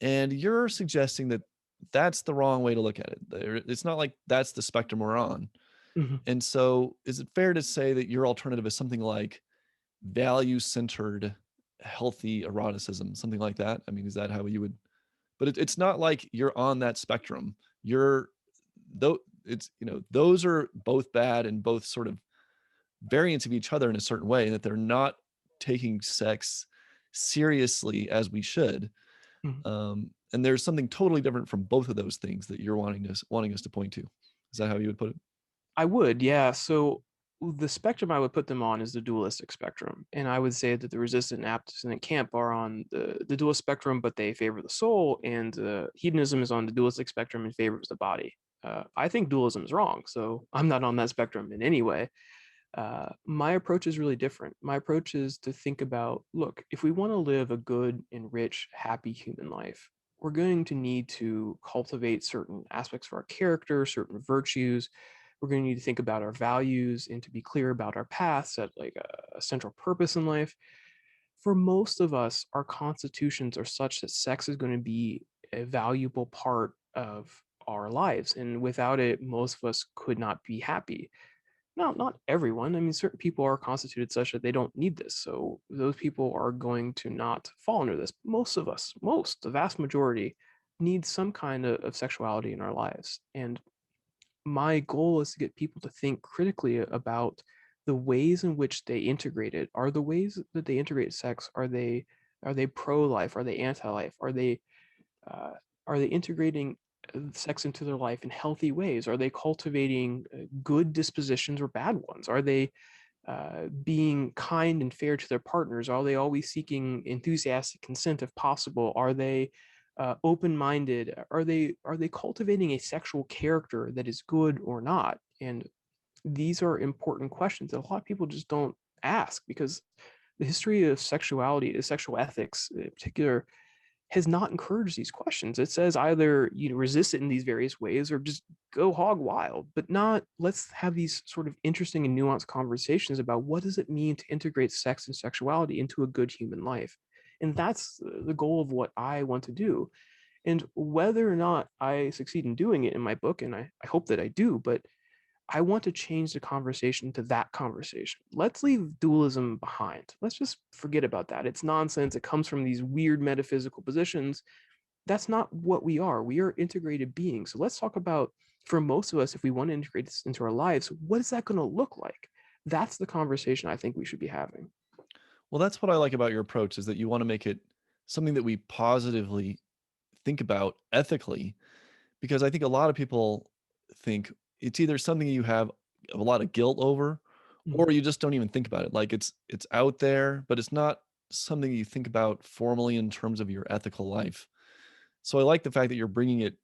And you're suggesting that that's the wrong way to look at it. It's not like that's the spectrum we're on. mhm. And so is it fair to say that your alternative is something like value centered, healthy eroticism, something like that? I mean, is that how you would? But it's not like you're on that spectrum. You're though it's those are both bad and both sort of variants of each other in a certain way, and that they're not taking sex seriously as we should. Mhm. And there's something totally different from both of those things that you're wanting us to point to. Is that how you would put it? I would, yeah. So the spectrum I would put them on is the dualistic spectrum. And I would say that the resistant and abstinent camp are on the dualist spectrum, but they favor the soul, and hedonism is on the dualistic spectrum and favors the body. I think dualism is wrong, so I'm not on that spectrum in any way. My approach is really different. My approach is to think about, look, if we want to live a good and rich, happy human life, we're going to need to cultivate certain aspects of our character, certain virtues. We're going to need to think about our values and to be clear about our paths, set like a central purpose in life. For most of us, our constitutions are such that sex is going to be a valuable part of our lives. And without it, most of us could not be happy. No, not everyone. I mean, certain people are constituted such that they don't need this. So those people are going to not fall under this. Most of us, the vast majority, need some kind of sexuality in our lives. And my goal is to get people to think critically about the ways in which they integrate it. Are the ways that they integrate sex, are they pro-life? Are they anti-life? Uh, are they integrating sex into their life in healthy ways? Are they cultivating good dispositions or bad ones? Are they being kind and fair to their partners? Are they always seeking enthusiastic consent if possible? Are they open-minded? Are they cultivating a sexual character that is good or not? And these are important questions that a lot of people just don't ask, because the history of sexuality, the sexual ethics in particular, has not encouraged these questions. It says either resist it in these various ways or just go hog wild, but not let's have these sort of interesting and nuanced conversations about what does it mean to integrate sex and sexuality into a good human life. And that's the goal of what I want to do. And whether or not I succeed in doing it in my book, and I hope that I do, but I want to change the conversation to that conversation. Let's leave dualism behind. Let's just forget about that. It's nonsense. It comes from these weird metaphysical positions. That's not what we are. We are integrated beings. So let's talk about, for most of us, if we want to integrate this into our lives, what is that going to look like? That's the conversation I think we should be having. Well, that's what I like about your approach, is that you want to make it something that we positively think about ethically, because I think a lot of people think it's either something you have a lot of guilt over, Mhm. or you just don't even think about it. Like it's out there, but it's not something you think about formally in terms of your ethical life. So I like the fact that you're bringing it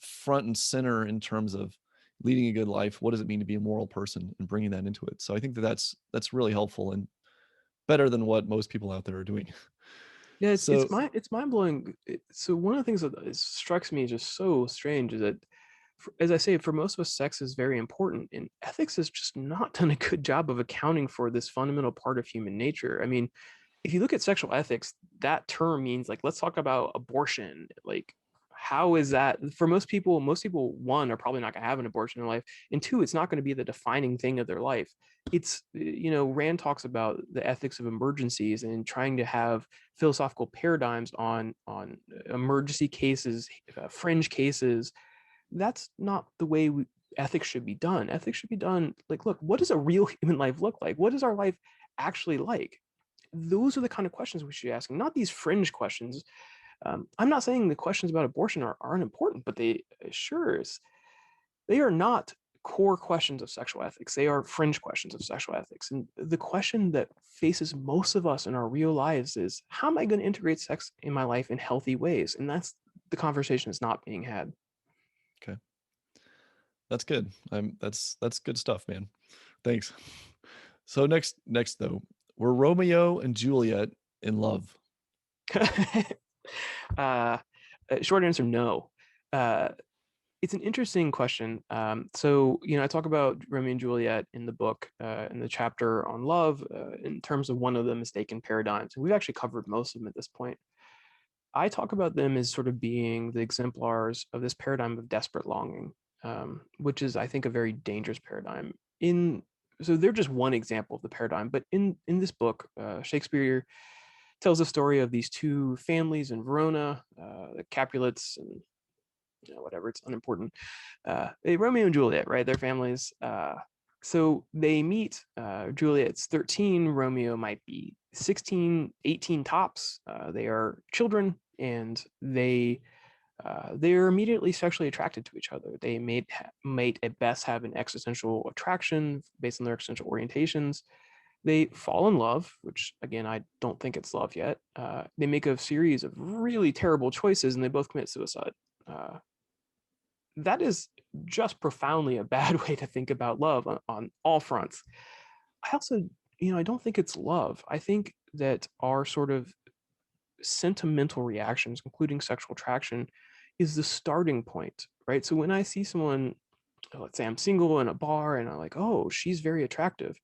front and center in terms of leading a good life. What does it mean to be a moral person, and bringing that into it? So I think that that's really helpful and better than what most people out there are doing. Yeah, it's So it's my it's mind blowing. So one of the things that strikes me just so strange is that, as I say, for most of us, sex is very important, and ethics has just not done a good job of accounting for this fundamental part of human nature. I mean, if you look at sexual ethics, that term means like, let's talk about abortion. Like, how is that for most people? Most people, one, are probably not going to have an abortion in life, and two, it's not going to be the defining thing of their life. It's, Rand talks about the ethics of emergencies and trying to have philosophical paradigms on emergency cases, fringe cases. That's not the way ethics should be done. Ethics should be done like, look, what does a real human life look like? What is our life actually like? Those are the kind of questions we should be asking, not these fringe questions. I'm not saying the questions about abortion aren't important, but they are not core questions of sexual ethics. They are fringe questions of sexual ethics. And the question that faces most of us in our real lives is, how am I going to integrate sex in my life in healthy ways? And that's the conversation that's not being had. okay, that's good. That's good stuff, man. Thanks. So next though, we're Romeo and Juliet in love? uh, Short answer, no. Uh, it's an interesting question. So, I talk about Romeo and Juliet in the book, in the chapter on love, in terms of one of the mistaken paradigms. And we've actually covered most of them at this point. I talk about them as sort of being the exemplars of this paradigm of desperate longing, which is, I think, a very dangerous paradigm. So they're just one example of the paradigm, but in this book, Shakespeare tells the story of these two families in Verona, the Capulets and whatever, it's unimportant. Romeo and Juliet, right? Their families. So they meet. Juliet's 13, Romeo might be 16, 18 tops. They are children, and they're immediately sexually attracted to each other. They might at best have an existential attraction based on their existential orientations. They fall in love, which again, I don't think it's love yet. They make a series of really terrible choices, and they both commit suicide. That is just profoundly a bad way to think about love on all fronts. I also, I don't think it's love. I think that our sort of sentimental reactions, including sexual attraction, is the starting point, right? So when I see someone, let's say I'm single in a bar and I'm like, oh, she's very attractive,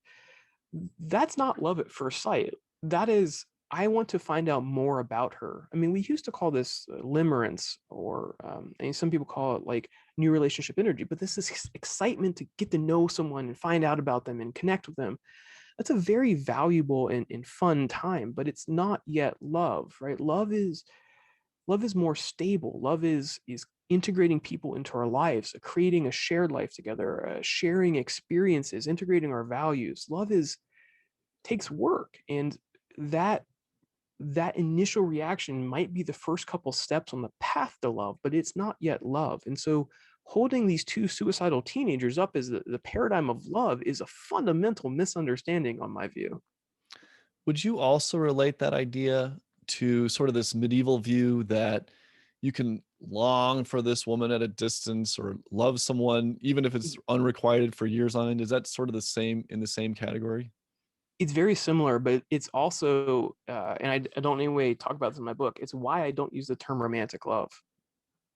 that's not love at first sight. That is, I want to find out more about her. I mean, we used to call this limerence, or and some people call it like new relationship energy, but this is excitement to get to know someone and find out about them and connect with them. That's a very valuable and fun time, but it's not yet love, right? Love is more stable. Love is integrating people into our lives, creating a shared life together, sharing experiences, integrating our values. Love takes work, and that initial reaction might be the first couple steps on the path to love, but it's not yet love. And so holding these two suicidal teenagers up as the paradigm of love is a fundamental misunderstanding on my view. Would you also relate that idea to sort of this medieval view that you can long for this woman at a distance or love someone even if it's unrequited for years on end? Is that sort of the same in the same category? It's very similar, but it's also, and I don't in any way talk about this in my book, it's why I don't use the term romantic love,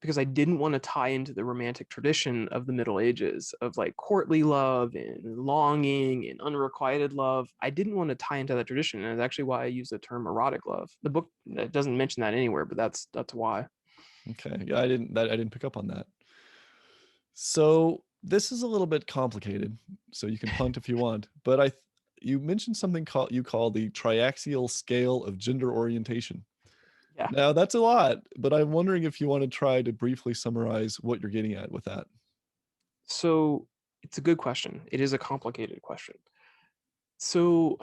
because I didn't want to tie into the romantic tradition of the Middle Ages of like courtly love and longing and unrequited love. I didn't want to tie into that tradition, and it's actually why I use the term erotic love. The book doesn't mention that anywhere, but that's why. Okay. Yeah, I didn't pick up on that. So this is a little bit complicated, so you can punt if you want. But you mentioned something you call the triaxial scale of gender orientation. Yeah. Now that's a lot, but I'm wondering if you want to try to briefly summarize what you're getting at with that. So it's a good question. It is a complicated question. So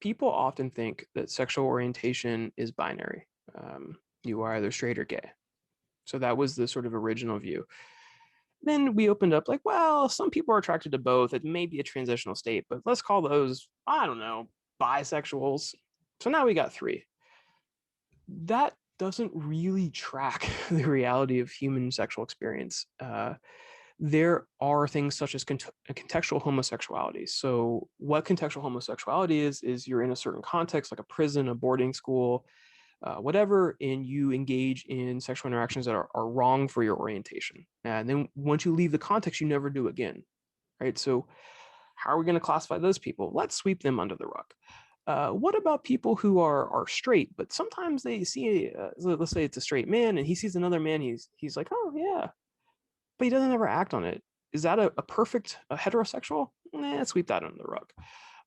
people often think that sexual orientation is binary. You are either straight or gay. So that was the sort of original view. Then we opened up like, well, some people are attracted to both. It may be a transitional state, but let's call those, I don't know, bisexuals. So now we got three. That doesn't really track the reality of human sexual experience. There are things such as contextual homosexuality. So what contextual homosexuality is you're in a certain context, like a prison, a boarding school, whatever, and you engage in sexual interactions that are wrong for your orientation. And then once you leave the context, you never do again, right? So how are we going to classify those people? Let's sweep them under the rug. What about people who are straight, but sometimes they see, let's say it's a straight man, and he sees another man, he's like, oh yeah, but he doesn't ever act on it. Is that a perfect heterosexual? Sweep that under the rug.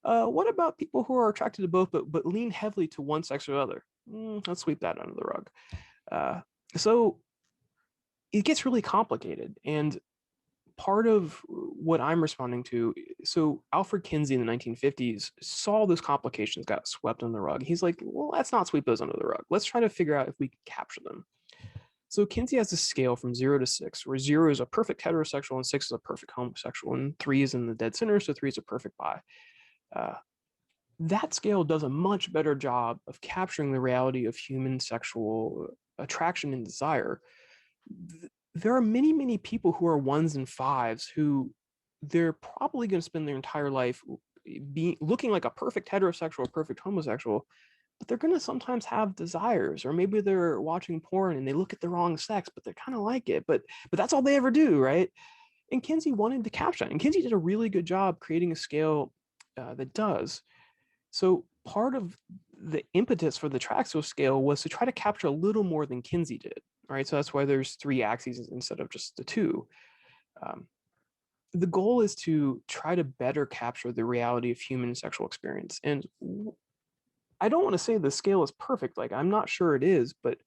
What about people who are attracted to both but lean heavily to one sex or the other? Let's sweep that under the rug. So it gets really complicated. And part of what I'm responding to, so Alfred Kinsey in the 1950s saw those complications got swept under the rug. He's like, well, let's not sweep those under the rug. Let's try to figure out if we can capture them. So Kinsey has a scale from 0 to 6, where 0 is a perfect heterosexual and 6 is a perfect homosexual, and 3 is in the dead center, so 3 is a perfect bi. That scale does a much better job of capturing the reality of human sexual attraction and desire. There are many, many people who are 1s and 5s who they're probably going to spend their entire life looking like a perfect heterosexual, perfect homosexual, but they're going to sometimes have desires, or maybe they're watching porn and they look at the wrong sex, but they kind of like it, but that's all they ever do, right? And Kinsey wanted to capture that, and Kinsey did a really good job creating a scale that does. So part of the impetus for the Traxel scale was to try to capture a little more than Kinsey did, right? So that's why there's 3 axes instead of just the 2. Um, the goal is to try to better capture the reality of human sexual experience. And I don't want to say the scale is perfect, like I'm not sure it is, but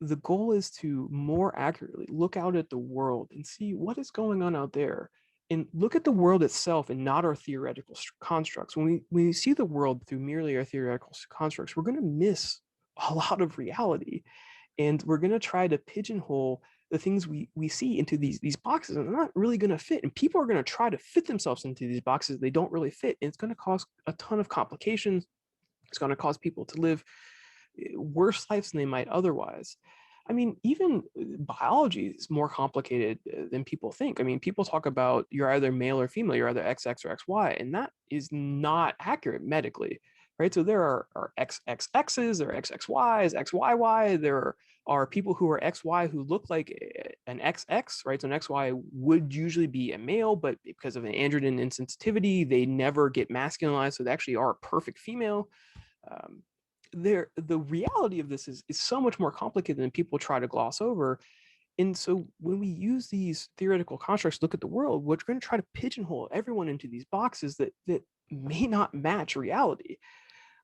the goal is to more accurately look out at the world and see what is going on out there, and look at the world itself and not our theoretical constructs. When we see the world through merely our theoretical constructs, we're going to miss a lot of reality, and we're going to try to pigeonhole the things we see into these boxes, and they're not really going to fit, and people are going to try to fit themselves into these boxes they don't really fit, and it's going to cause a ton of complications. It's going to cause people to live worse lives than they might otherwise. I mean, even biology is more complicated than people think. I mean, people talk about you're either male or female, you're either XX or XY, and that is not accurate medically, right? So there are XXXs, there are XXYs, XYY, there are people who are XY who look like an XX, right? So an XY would usually be a male, but because of an androgen insensitivity, they never get masculinized, so they actually are a perfect female. Um, the reality of this is so much more complicated than people try to gloss over. And so when we use these theoretical constructs to look at the world, we're going to try to pigeonhole everyone into these boxes that may not match reality.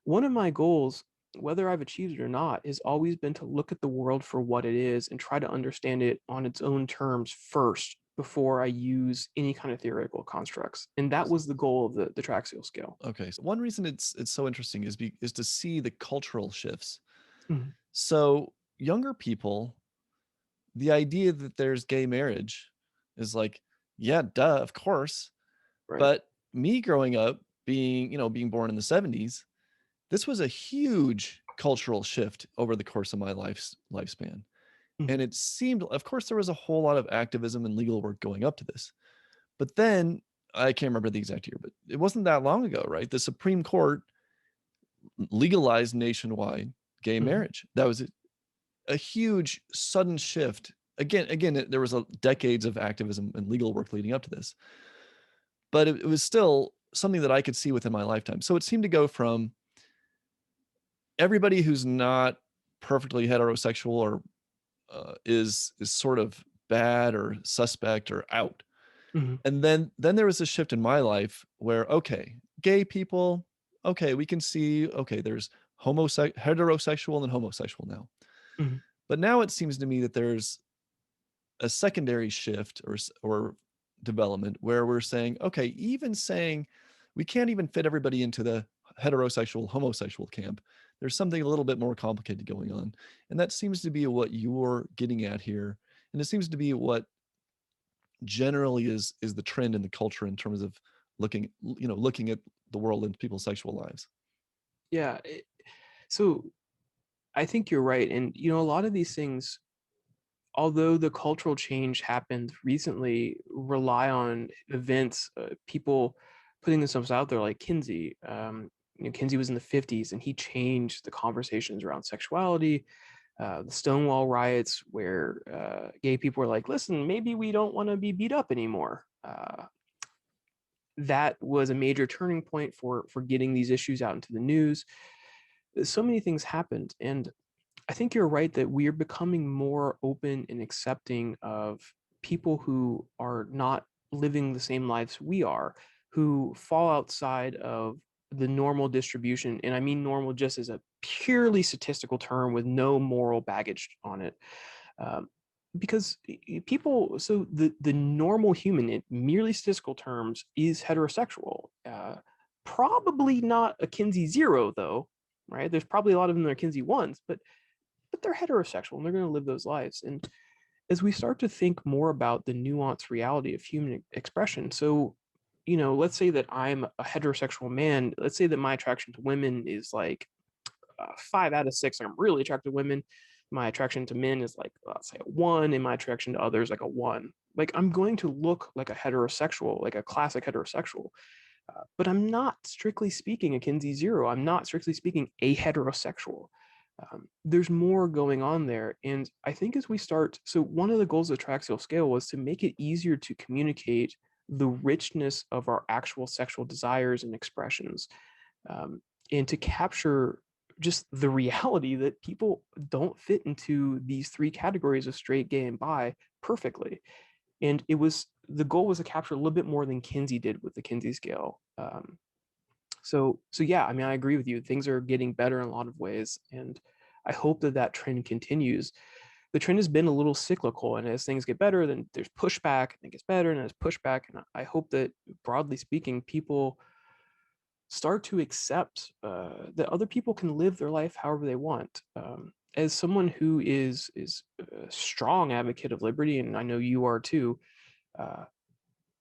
One of my goals, whether I've achieved it or not, has always been to look at the world for what it is and try to understand it on its own terms first before I use any kind of theoretical constructs. And that was the goal of the Traxel scale. Okay, so one reason it's so interesting is to see the cultural shifts. Mhm. So younger people, the idea that there's gay marriage is like, yeah, duh, of course. Right. But me growing up, being born in the 70s, this was a huge cultural shift over the course of my lifespan. And Mhm. it seemed, of course, there was a whole lot of activism and legal work going up to this. But then I can't remember the exact year, but it wasn't that long ago, right? The Supreme Court legalized nationwide gay Mhm. marriage. That was a huge sudden shift. Again, there was decades of activism and legal work leading up to this, but it was still something that I could see within my lifetime. So it seemed to go from everybody who's not perfectly heterosexual or is sort of bad or suspect or out. Mhm. And then there was a shift in my life where, okay, gay people, okay, we can see, okay, there's heterosexual and homosexual now. Mhm. But now it seems to me that there's a secondary shift or development where we're saying, okay, even saying we can't even fit everybody into the heterosexual homosexual camp. There's something a little bit more complicated going on. And that seems to be what you're getting at here. And it seems to be what generally is the trend in the culture in terms of looking at the world and people's sexual lives. Yeah. So I think you're right. And, a lot of these things, although the cultural change happened recently, rely on events, people putting themselves out there like Kinsey. Kinsey was in the 50s and he changed the conversations around sexuality. The Stonewall riots, where gay people were like, listen, maybe we don't want to be beat up anymore. That was a major turning point for getting these issues out into the news. So many things happened. And I think you're right that we are becoming more open and accepting of people who are not living the same lives we are, who fall outside of the normal distribution. And I mean normal just as a purely statistical term with no moral baggage on it. Um, because people, so the normal human in merely statistical terms is heterosexual. Probably not a Kinsey zero, though, right? There's probably a lot of them that are Kinsey ones, but they're heterosexual and they're going to live those lives. And as we start to think more about the nuanced reality of human expression, so let's say that I'm a heterosexual man. Let's say that my attraction to women is like 5 out of 6. I'm really attracted to women. My attraction to men is like, let's say, a 1, and my attraction to others like a 1. Like I'm going to look like a heterosexual, like a classic heterosexual. But I'm not strictly speaking a Kinsey zero. I'm not strictly speaking a heterosexual. There's more going on there. And I think as we start, so one of the goals of the triaxial scale was to make it easier to communicate the richness of our actual sexual desires and expressions, um, and to capture just the reality that people don't fit into these three categories of straight, gay, and bi perfectly. And it was, the goal was to capture a little bit more than Kinsey did with the Kinsey scale. So yeah, I mean, I agree with you. Things are getting better in a lot of ways, and I hope that that trend continues. The trend has been a little cyclical, and as things get better, then there's pushback, and it gets better, and there's pushback. And I hope that, broadly speaking, people start to accept that other people can live their life however they want. As someone who is a strong advocate of liberty, and I know you are too, uh,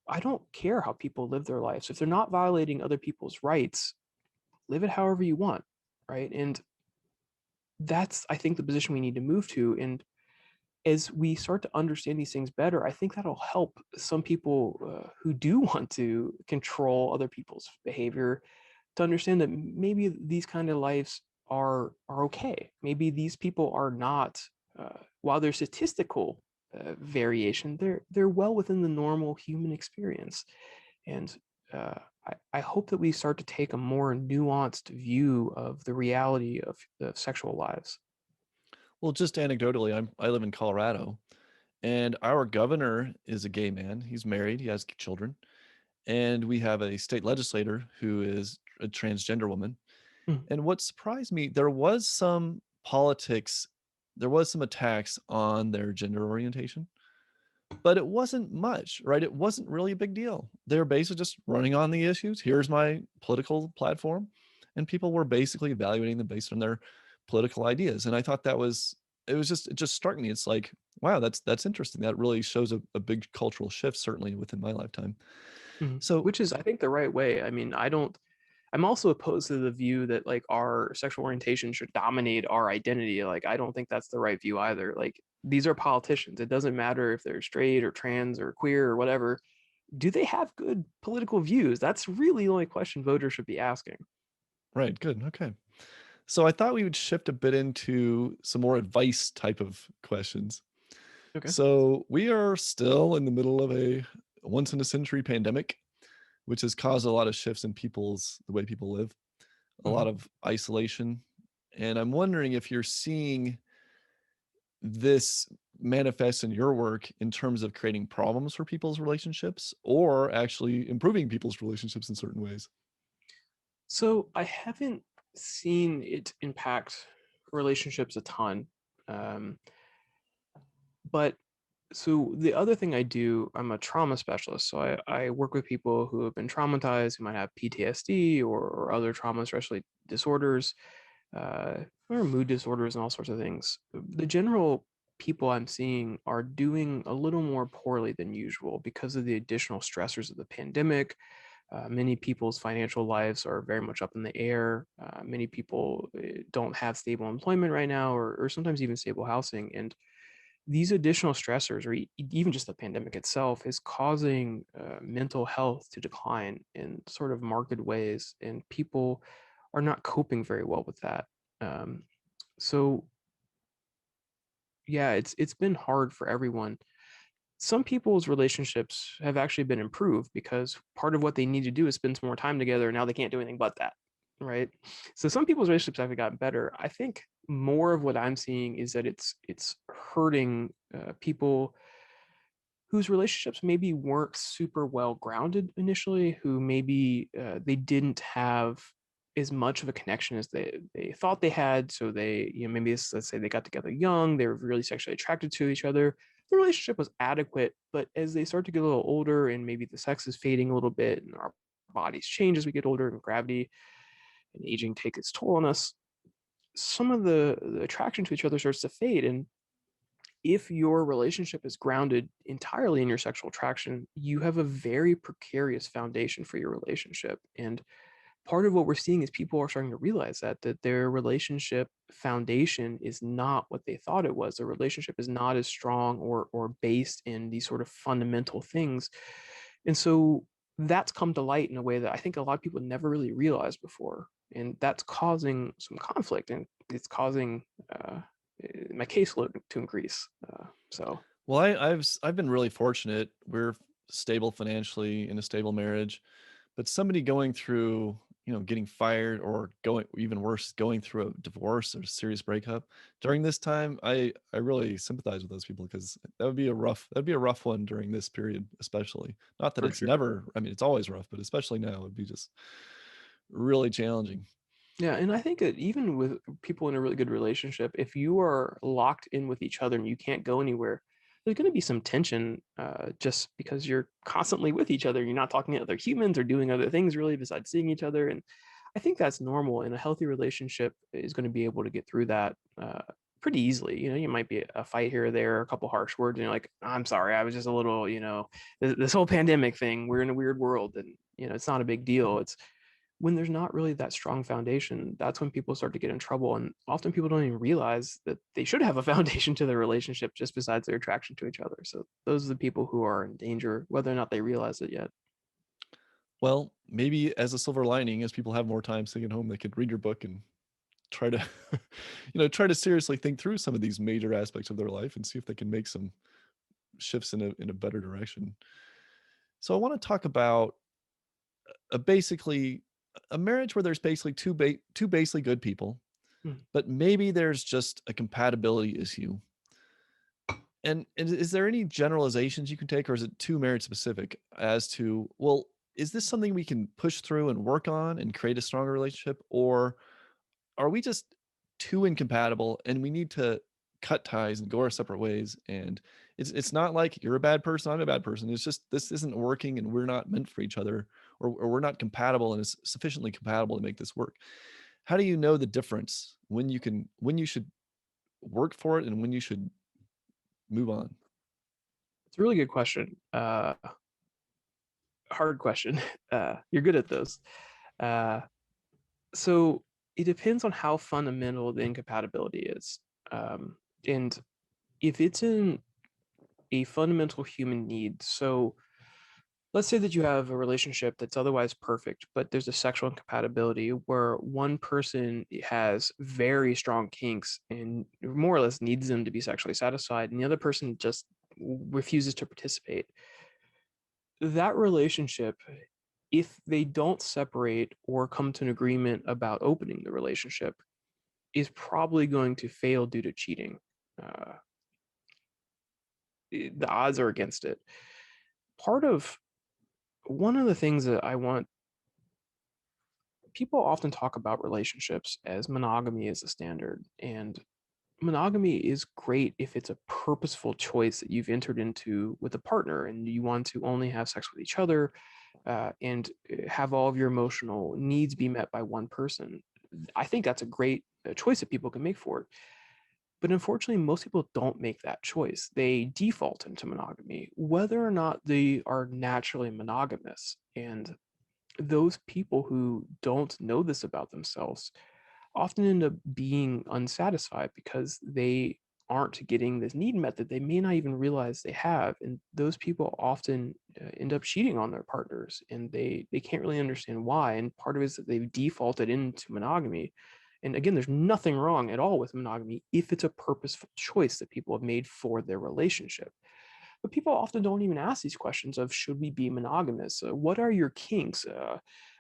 I don't care how people live their lives. If they're not violating other people's rights, live it however you want, right? And that's, I think, the position we need to move to. And as we start to understand these things better, I think that'll help some people who do want to control other people's behavior to understand that maybe these kind of lives are okay. Maybe these people are not, while there's statistical variation, they're well within the normal human experience. And I hope that we start to take a more nuanced view of the reality of sexual lives. Well, just anecdotally, I live in Colorado, and our governor is a gay man. He's married, he has children, and we have a state legislator who is a transgender woman. Mm. And what surprised me, there was some politics, there was some attacks on their gender orientation, but it wasn't much, right? It wasn't really a big deal. They were basically just running on the issues. Here's my political platform. And people were basically evaluating them based on their political ideas. And I thought that was, it just struck me. It's like, wow, that's interesting. That really shows a big cultural shift, certainly within my lifetime. Mhm. So, Which is, I think, the right way. I mean, I'm also opposed to the view that like our sexual orientation should dominate our identity. Like, I don't think that's the right view either. Like, these are politicians. It doesn't matter if they're straight or trans or queer or whatever. Do they have good political views? That's really the only question voters should be asking. right, good. Okay. So I thought we would shift a bit into some more advice type of questions. Okay. So we are still in the middle of a once in a century pandemic, which has caused a lot of shifts in the way people live, a Mhm. lot of isolation. And I'm wondering if you're seeing this manifest in your work in terms of creating problems for people's relationships or actually improving people's relationships in certain ways. So I haven't seen it impact relationships a ton. Um, but so the other thing I do, I'm a trauma specialist. So I work with people who have been traumatized, who might have PTSD or other trauma, especially disorders, or mood disorders and all sorts of things. The general people I'm seeing are doing a little more poorly than usual because of the additional stressors of the pandemic. Many people's financial lives are very much up in the air. Many people don't have stable employment right now, or sometimes even stable housing. And these additional stressors, or even just the pandemic itself, is causing mental health to decline in sort of marked ways. And people are not coping very well with that. Um, so yeah, it's been hard for everyone. Some people's relationships have actually been improved because part of what they need to do is spend some more time together. And now they can't do anything but that, right? So some people's relationships have gotten better. I think more of what I'm seeing is that it's hurting people whose relationships maybe weren't super well grounded initially, who maybe they didn't have as much of a connection as they thought they had. So they, maybe let's say they got together young, they were really sexually attracted to each other. The relationship was adequate, but as they start to get a little older and maybe the sex is fading a little bit and our bodies change as we get older and gravity and aging take its toll on us, some of the attraction to each other starts to fade. And if your relationship is grounded entirely in your sexual attraction, you have a very precarious foundation for your relationship. And part of what we're seeing is people are starting to realize that their relationship foundation is not what they thought it was. Their relationship is not as strong or based in these sort of fundamental things. And so that's come to light in a way that I think a lot of people never really realized before, and that's causing some conflict, and it's causing my caseload to increase. So Well, I've been really fortunate. We're stable financially in a stable marriage, but somebody going through, getting fired or going even worse, going through a divorce or a serious breakup during this time, I really sympathize with those people because that'd be a rough one during this period, especially. Not that for it's sure. never, I mean, it's always rough, but especially now it'd be just really challenging. Yeah, and I think that even with people in a really good relationship, if you are locked in with each other and you can't go anywhere, there's going to be some tension just because you're constantly with each other. You're not talking to other humans or doing other things really besides seeing each other. And I think that's normal. And a healthy relationship is going to be able to get through that pretty easily. You might be a fight here or there, a couple harsh words, and you're like, I'm sorry, I was just a little, this whole pandemic thing, we're in a weird world, and, it's not a big deal. It's when there's not really that strong foundation, that's when people start to get in trouble. And often people don't even realize that they should have a foundation to their relationship just besides their attraction to each other. So those are the people who are in danger, whether or not they realize it yet. Well, maybe as a silver lining, as people have more time sitting at home, they could read your book and try to, try to seriously think through some of these major aspects of their life and see if they can make some shifts in a better direction. So I want to talk about basically a marriage where there's basically two basically good people, Hmm. but maybe there's just a compatibility issue. And is there any generalizations you can take, or is it too marriage specific as to, well, is this something we can push through and work on and create a stronger relationship, or are we just too incompatible and we need to cut ties and go our separate ways? And it's not like you're a bad person, I'm a bad person. It's just this isn't working and we're not meant for each other, or we're not compatible and it's sufficiently compatible to make this work. How do you know the difference when you should work for it and when you should move on? It's a really good question. Hard question. You're good at those. Uh, so it depends on how fundamental the incompatibility is. And if it's in a fundamental human need, so let's say that you have a relationship that's otherwise perfect, but there's a sexual incompatibility where one person has very strong kinks and more or less needs them to be sexually satisfied, and the other person just refuses to participate. That relationship, if they don't separate or come to an agreement about opening the relationship, is probably going to fail due to cheating. Uh, the odds are against it. Part of one of the things that I want people often talk about relationships as monogamy as a standard. And monogamy is great if it's a purposeful choice that you've entered into with a partner and you want to only have sex with each other and have all of your emotional needs be met by one person. I think that's a great choice that people can make for it. But unfortunately, most people don't make that choice. They default into monogamy, whether or not they are naturally monogamous. And those people who don't know this about themselves often end up being unsatisfied because they aren't getting this need met that they may not even realize they have. And those people often end up cheating on their partners and they can't really understand why. And part of it is that they've defaulted into monogamy. And again, there's nothing wrong at all with monogamy if it's a purposeful choice that people have made for their relationship. But people often don't even ask these questions of should we be monogamous? What are your kinks?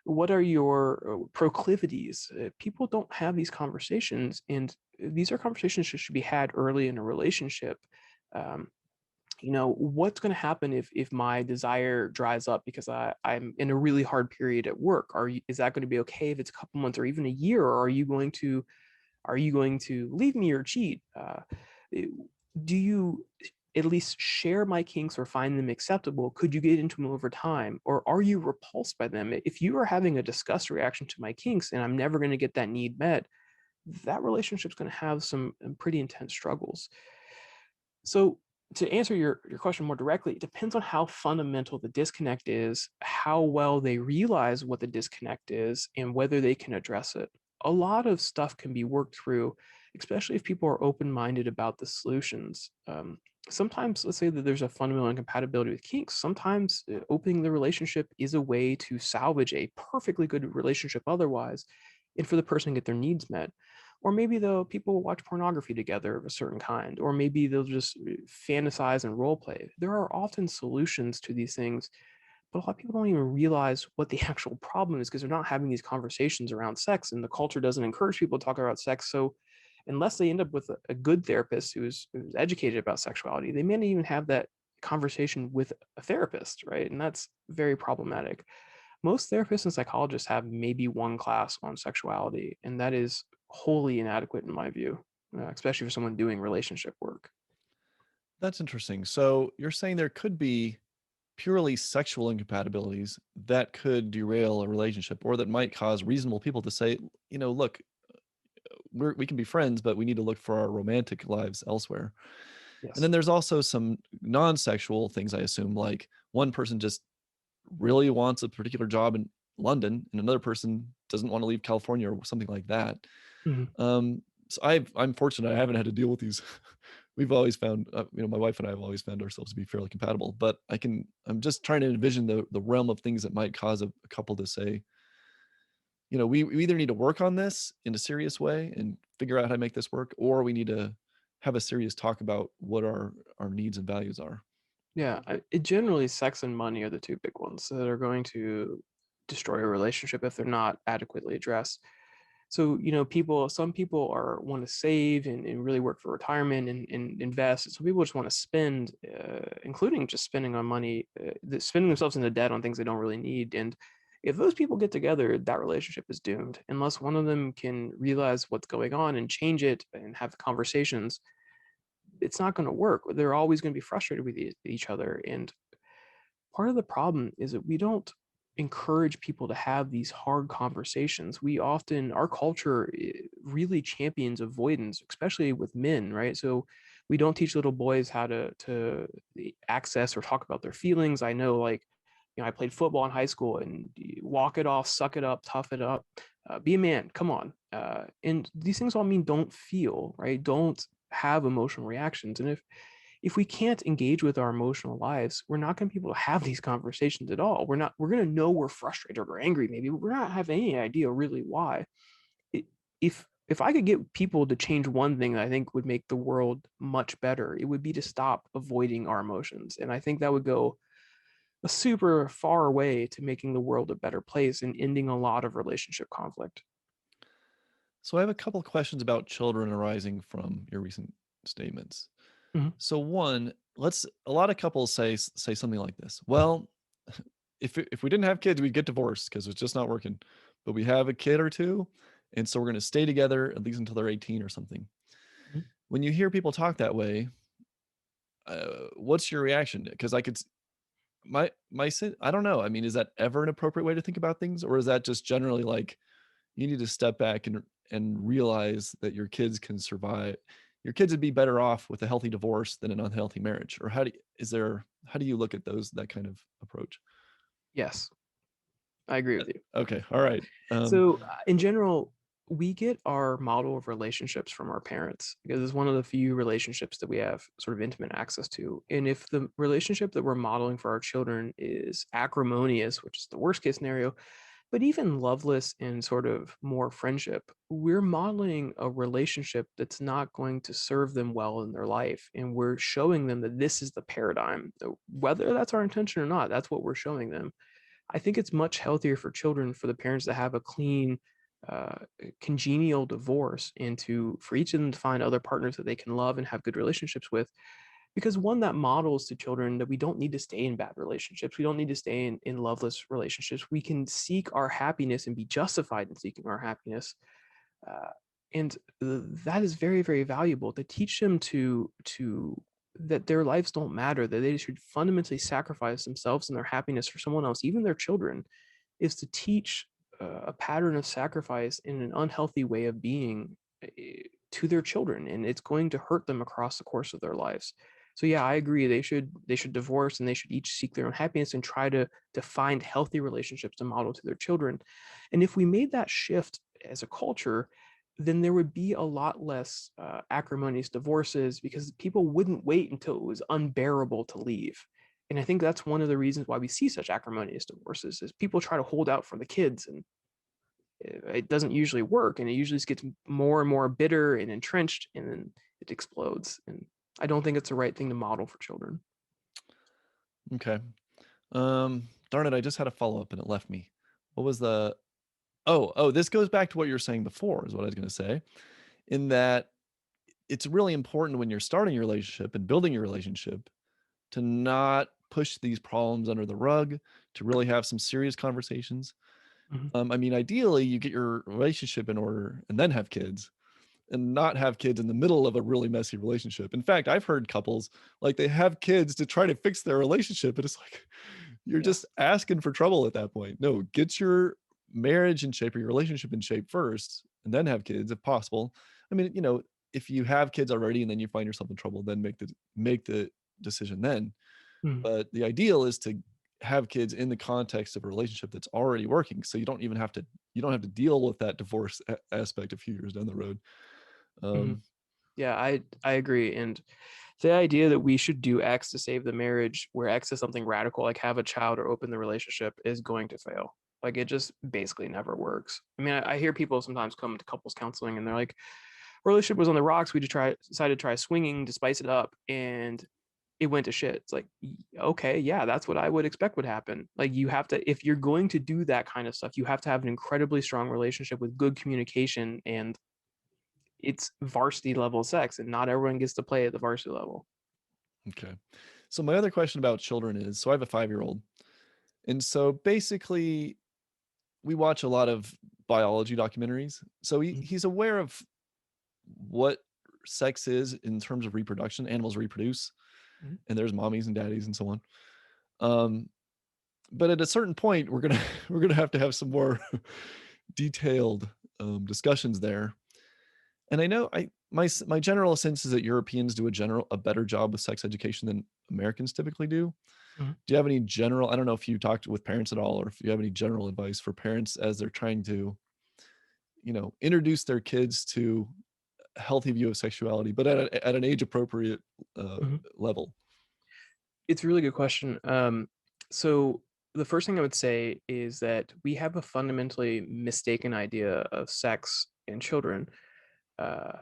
What are your proclivities? People don't have these conversations, and these are conversations that should be had early in a relationship. Um, what's going to happen if my desire dries up because I'm in a really hard period at work? Is that going to be okay if it's a couple months or even a year? Or are you going to leave me or cheat? Do you at least share my kinks or find them acceptable? Could you get into them over time? Or are you repulsed by them? If you are having a disgust reaction to my kinks and I'm never going to get that need met, that relationship's going to have some pretty intense struggles. So to answer your question more directly, it depends on how fundamental the disconnect is, how well they realize what the disconnect is, and whether they can address it. A lot of stuff can be worked through, especially if people are open-minded about the solutions. sometimes, let's say that there's a fundamental incompatibility with kinks. Sometimes opening the relationship is a way to salvage a perfectly good relationship otherwise, and for the person to get their needs met. Or maybe though people will watch pornography together of a certain kind, or maybe they'll just fantasize and role play. There are often solutions to these things, but a lot of people don't even realize what the actual problem is because they're not having these conversations around sex, and the culture doesn't encourage people to talk about sex. So unless they end up with a good therapist who's educated about sexuality, they may not even have that conversation with a therapist, right? And that's very problematic. Most therapists and psychologists have maybe one class on sexuality, and that is wholly inadequate in my view, especially for someone doing relationship work. That's interesting. So you're saying there could be purely sexual incompatibilities that could derail a relationship or that might cause reasonable people to say, look, we can be friends, but we need to look for our romantic lives elsewhere. And Yes. then there's also some non-sexual things, I assume, like one person just really wants a particular job in London and another person doesn't want to leave California or something like that. Mhm. So I'm fortunate I haven't had to deal with these. We've always found, my wife and I have always found ourselves to be fairly compatible. But I'm just trying to envision the realm of things that might cause a couple to say, we either need to work on this in a serious way and figure out how to make this work, or we need to have a serious talk about what our needs and values are. Yeah, generally, sex and money are the two big ones that are going to destroy a relationship if they're not adequately addressed. So, some people are want to save and really work for retirement and invest. Some people just want to spend, including just spending on money, spending themselves into debt on things they don't really need. And if those people get together, that relationship is doomed unless one of them can realize what's going on and change it and have the conversations. It's not going to work. They're always going to be frustrated with each other. And part of the problem is that we don't encourage people to have these hard conversations. Our culture really champions avoidance, especially with men, right? So we don't teach little boys how to access or talk about their feelings. I know, like, I played football in high school, and walk it off, suck it up, tough it up, be a man, come on. And these things all mean don't feel, right? Don't have emotional reactions. And if we can't engage with our emotional lives, we're not going to be able to have these conversations at all. We're going to know we're frustrated or angry, maybe, but we're not having any idea really why. If I could get people to change one thing that I think would make the world much better, it would be to stop avoiding our emotions. And I think that would go a super far way to making the world a better place and ending a lot of relationship conflict. So I have a couple questions about children arising from your recent statements. Mhm. So one, a lot of couples say something like this. Well, if we didn't have kids, we'd get divorced because it's just not working. But we have a kid or two, and so we're going to stay together at least until they're 18 or something. Mhm. When you hear people talk that way, what's your reaction? Because I could I don't know. I mean, is that ever an appropriate way to think about things, or is that just generally like you need to step back and realize that your kids can survive? Your kids would be better off with a healthy divorce than an unhealthy marriage. Or how do you look at that kind of approach? Yes, I agree with you. Okay, all right. So, in general, we get our model of relationships from our parents because it's one of the few relationships that we have sort of intimate access to. And if the relationship that we're modeling for our children is acrimonious, which is the worst case scenario, but even loveless and sort of more friendship, we're modeling a relationship that's not going to serve them well in their life. And we're showing them that this is the paradigm. Whether that's our intention or not, that's what we're showing them. I think it's much healthier for children for the parents to have a clean, congenial divorce and for each of them to find other partners that they can love and have good relationships with. Because one, that models to children that we don't need to stay in bad relationships. We don't need to stay in loveless relationships. We can seek our happiness and be justified in seeking our happiness. Uh, and that is very, very valuable to teach them to that their lives don't matter, that they should fundamentally sacrifice themselves and their happiness for someone else, even their children, is to teach a pattern of sacrifice in an unhealthy way of being to their children, and it's going to hurt them across the course of their lives. So yeah, I agree. They should divorce, and they should each seek their own happiness and try to find healthy relationships to model to their children. And if we made that shift as a culture, then there would be a lot less acrimonious divorces, because people wouldn't wait until it was unbearable to leave. And I think that's one of the reasons why we see such acrimonious divorces, is people try to hold out for the kids, and it doesn't usually work, and it usually just gets more and more bitter and entrenched, and then it explodes. And I don't think it's the right thing to model for children. Okay. Darn it, I just had a follow-up and it left me. What was the this goes back to what you were saying before, is what I was gonna say, in that it's really important when you're starting your relationship and building your relationship to not push these problems under the rug, to really have some serious conversations. Mhm. I mean, ideally, you get your relationship in order and then have kids, and not have kids in the middle of a really messy relationship. In fact, I've heard couples, like, they have kids to try to fix their relationship, and it's like, you're Yeah. just asking for trouble at that point. No, get your marriage in shape or your relationship in shape first, and then have kids if possible. I mean, if you have kids already and then you find yourself in trouble, then make the decision then. Mhm. But the ideal is to have kids in the context of a relationship that's already working, so you don't have to deal with that divorce aspect a few years down the road. Mhm. Um, Yeah, I agree. And the idea that we should do X to save the marriage, where X is something radical, like have a child or open the relationship, is going to fail. Like, it just basically never works. I mean, I hear people sometimes come to couples counseling and they're like, relationship was on the rocks. We decided to try swinging to spice it up, and it went to shit. It's like, okay, yeah, that's what I would expect would happen. Like, you have to, if you're going to do that kind of stuff, you have to have an incredibly strong relationship with good communication, and it's varsity level sex, and not everyone gets to play at the varsity level. okay. So my other question about children is, so I have a 5-year-old, and so basically we watch a lot of biology documentaries. So Mhm. he's aware of what sex is in terms of reproduction. Animals reproduce, Mhm. and there's mommies and daddies and so on. Um, but at a certain point, we're gonna we're gonna have to have some more detailed discussions there. And I know my general sense is that Europeans do a better job with sex education than Americans typically do. Mhm. Do you have any general? I don't know if you talked with parents at all, or if you have any general advice for parents as they're trying to, introduce their kids to a healthy view of sexuality, but at an age appropriate Mhm. level. It's a really good question. So the first thing I would say is that we have a fundamentally mistaken idea of sex in children. Uh,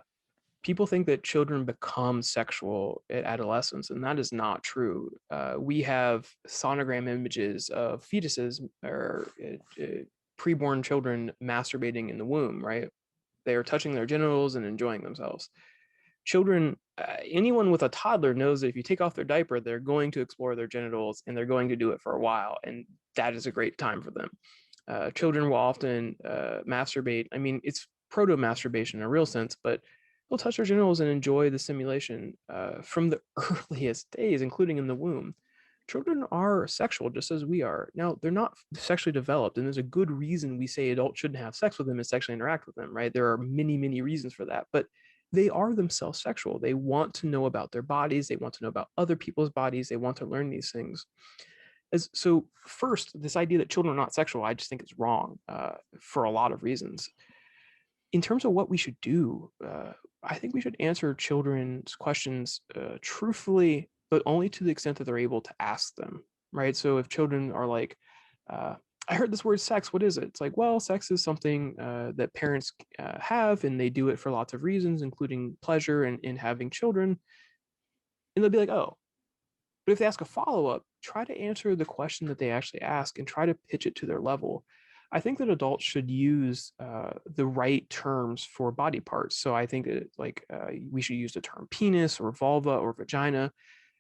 People think that children become sexual at adolescence, and that is not true. We have sonogram images of fetuses, or preborn children masturbating in the womb, right? They are touching their genitals and enjoying themselves. Children, anyone with a toddler knows that if you take off their diaper, they're going to explore their genitals, and they're going to do it for a while, and that is a great time for them. Children will often masturbate. I mean, it's proto masturbation in a real sense, but they'll touch their genitals and enjoy the stimulation from the earliest days, including in the womb. Children are sexual just as we are. Now, they're not sexually developed, and there's a good reason we say adults shouldn't have sex with them and sexually interact with them, right? There are many, many reasons for that, but they are themselves sexual. They want to know about their bodies. They want to know about other people's bodies. They want to learn these things. So first, this idea that children are not sexual, I just think is wrong for a lot of reasons. In terms of what we should do, I think we should answer children's questions truthfully, but only to the extent that they're able to ask them, right? So if children are like, uh, I heard this word sex, what is it? It's like, well, sex is something that parents have, and they do it for lots of reasons, including pleasure and in having children. And they'll be like, oh. But if they ask a follow up, try to answer the question that they actually ask and try to pitch it to their level. I think that adults should use the right terms for body parts. So I think that, like, we should use the term penis or vulva or vagina.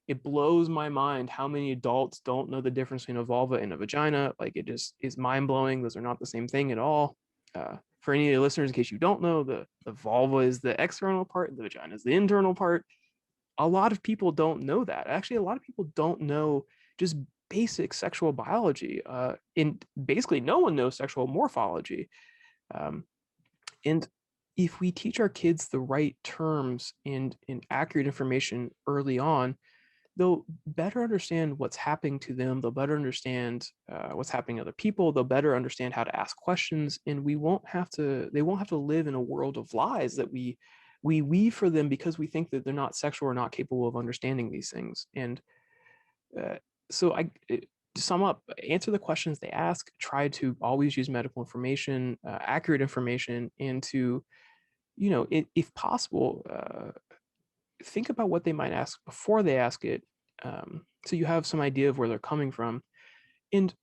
It blows my mind how many adults don't know the difference between a vulva and a vagina. Like, it just is mind blowing. Those are not the same thing at all. For any of the listeners, in case you don't know, the vulva is the external part, and the vagina is the internal part. A lot of people don't know that. Actually, a lot of people don't know just basic sexual biology. And basically, no one knows sexual morphology. Um, and if we teach our kids the right terms and accurate information early on, they'll better understand what's happening to them. They'll better understand what's happening to other people. They'll better understand how to ask questions, and they won't have to live in a world of lies that we weave for them because we think that they're not sexual or not capable of understanding these things. And uh, so to sum up, answer the questions they ask, try to always use medical information, accurate information, and to, if possible, think about what they might ask before they ask it, so you have some idea of where they're coming from. And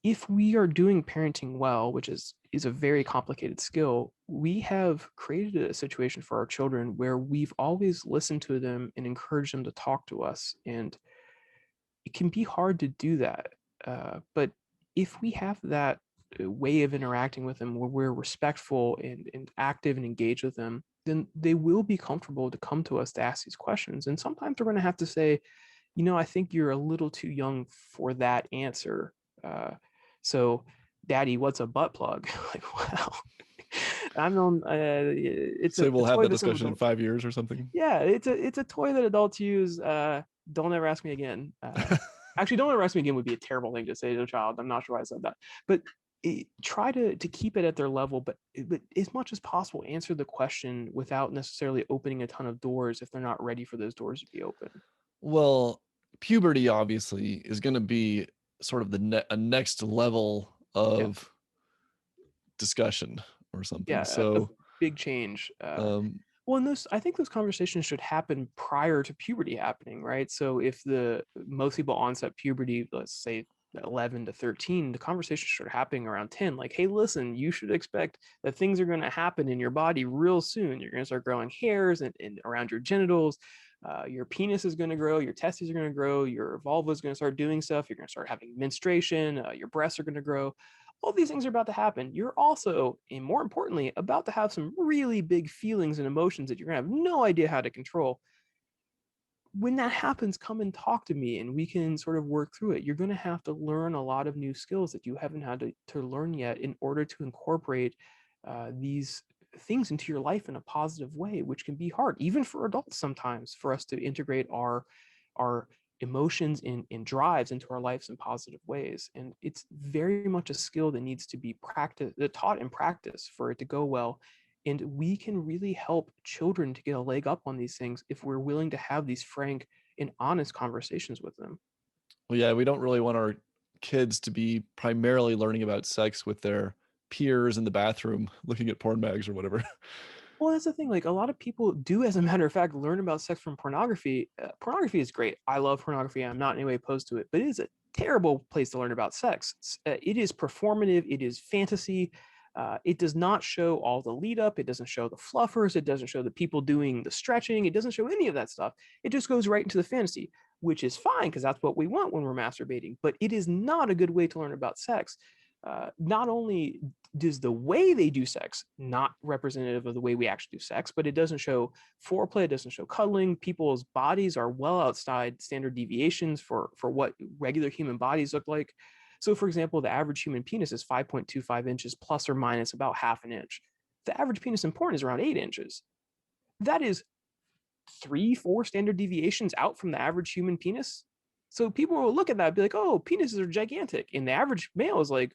if we are doing parenting well, which is a very complicated skill, we have created a situation for our children where we've always listened to them and encouraged them to talk to us. And it can be hard to do that. But if we have that way of interacting with them where we're respectful and active and engaged with them, then they will be comfortable to come to us to ask these questions. And sometimes we're going to have to say, I think you're a little too young for that answer. So, Daddy, what's a butt plug? Like, wow. I'm on. It's Say a we'll have toy that that some discussion in adults. 5 years or something. Yeah, it's a toy that adults use. Don't ever ask me again. Actually, don't ever ask me again would be a terrible thing to say to a child. I'm not sure why I said that, but try to keep it at their level, but as much as possible, answer the question without necessarily opening a ton of doors if they're not ready for those doors to be open. Well, puberty obviously is going to be sort of a next level Yeah, of discussion or something. yeah, a So, big change. um, Well, and I think those conversations should happen prior to puberty happening, right? So if the most people onset puberty, let's say 11 to 13, the conversation should happening around 10. Like, hey, listen, you should expect that things are going to happen in your body real soon. You're going to start growing hairs and around your genitals. Your penis is going to grow. Your testes are going to grow. Your vulva is going to start doing stuff. You're going to start having menstruation. Your breasts are going to grow. All these things are about to happen. You're also, and more importantly, about to have some really big feelings and emotions that you're going to have no idea how to control. When that happens, come and talk to me and we can sort of work through it. You're going to have to learn a lot of new skills that you haven't had to learn yet in order to incorporate these things into your life in a positive way, which can be hard, even for adults sometimes, for us to integrate our emotions and drives into our lives in positive ways. And it's very much a skill that needs to be taught in practice for it to go well. And we can really help children to get a leg up on these things if we're willing to have these frank and honest conversations with them. well, yeah, we don't really want our kids to be primarily learning about sex with their peers in the bathroom looking at porn mags or whatever. Well, that's the thing. Like, a lot of people do, as a matter of fact, learn about sex from pornography. Pornography is great. I love pornography. I'm not in any way opposed to it, but it is a terrible place to learn about sex. It is performative. It is fantasy. It does not show all the lead up. It doesn't show the fluffers. It doesn't show the people doing the stretching. It doesn't show any of that stuff. It just goes right into the fantasy, which is fine because that's what we want when we're masturbating. But it is not a good way to learn about sex. Not only does the way they do sex not representative of the way we actually do sex, but it doesn't show foreplay, it doesn't show cuddling. People's bodies are well outside standard deviations for what regular human bodies look like. So, for example, the average human penis is 5.25 inches plus or minus about half an inch. The average penis in porn is around 8 inches. That is 3, 4 standard deviations out from the average human penis. So people will look at that and be like, oh, penises are gigantic. And the average male is like,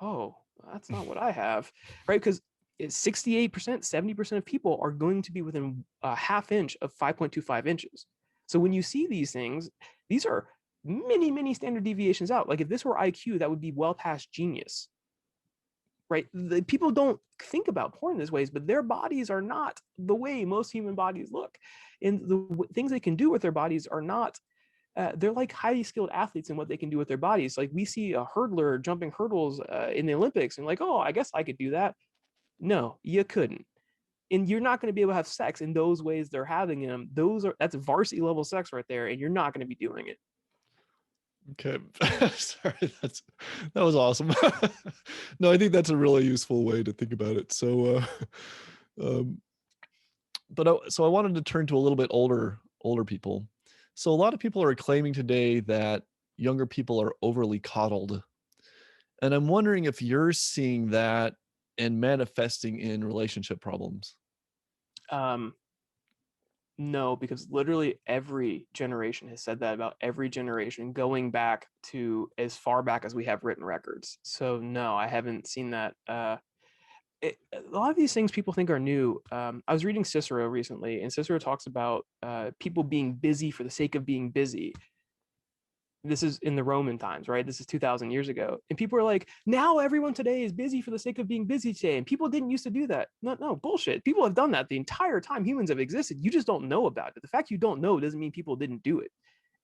oh, that's not what I have, right? Because 68%, 70% of people are going to be within a half inch of 5.25 inches. So when you see these things, these are many, many standard deviations out. Like if this were IQ, that would be well past genius, right? People don't think about porn this ways, but their bodies are not the way most human bodies look. And the things they can do with their bodies are not they're like highly skilled athletes in what they can do with their bodies. Like we see a hurdler jumping hurdles in the Olympics and like, oh, I guess I could do that. No, you couldn't. And you're not going to be able to have sex in those ways they're having them. That's varsity level sex right there, and you're not going to be doing it. Okay. Sorry, that was awesome. No, I think that's a really useful way to think about it. So um so I wanted to turn to a little bit older people. So a lot of people are claiming today that younger people are overly coddled. And I'm wondering if you're seeing that and manifesting in relationship problems. Um, No, because literally every generation has said that about every generation, going back to as far back as we have written records. So no, I haven't seen that. A lot of these things people think are new. I was reading Cicero recently, and Cicero talks about people being busy for the sake of being busy. This is in the Roman times, right? This is 2000 years ago. And people are like, now everyone today is busy for the sake of being busy today. And people didn't used to do that. No, no, bullshit. People have done that the entire time humans have existed. You just don't know about it. The fact you don't know doesn't mean people didn't do it.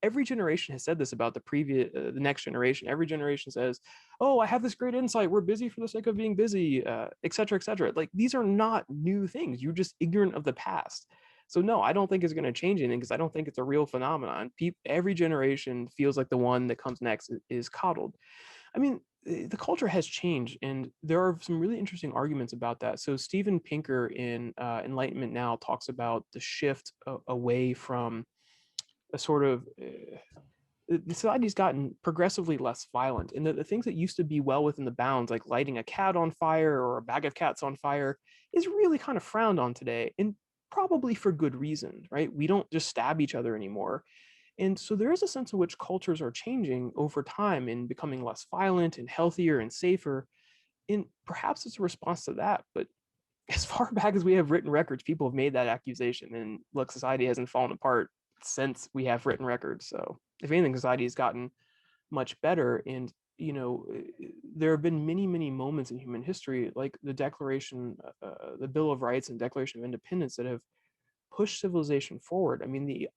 Every generation has said this about the next generation. Every generation says, oh, I have this great insight. We're busy for the sake of being busy, et cetera, et cetera. Like, these are not new things. You're just ignorant of the past. So no, I don't think it's going to change anything, because I don't think it's a real phenomenon. Every generation feels like the one that comes next is coddled. I mean, the culture has changed, and there are some really interesting arguments about that. So Steven Pinker in Enlightenment Now talks about the shift away from a sort of the society's gotten progressively less violent, and the things that used to be well within the bounds, like lighting a cat on fire or a bag of cats on fire, is really kind of frowned on today, and probably for good reason, right? We don't just stab each other anymore. And so there is a sense in which cultures are changing over time and becoming less violent and healthier and safer. And perhaps it's a response to that. But as far back as we have written records, people have made that accusation. And look, society hasn't fallen apart since we have written records. So if anything, society has gotten much better. And there have been many, many moments in human history, like the the Bill of Rights and Declaration of Independence, that have push civilization forward. I mean,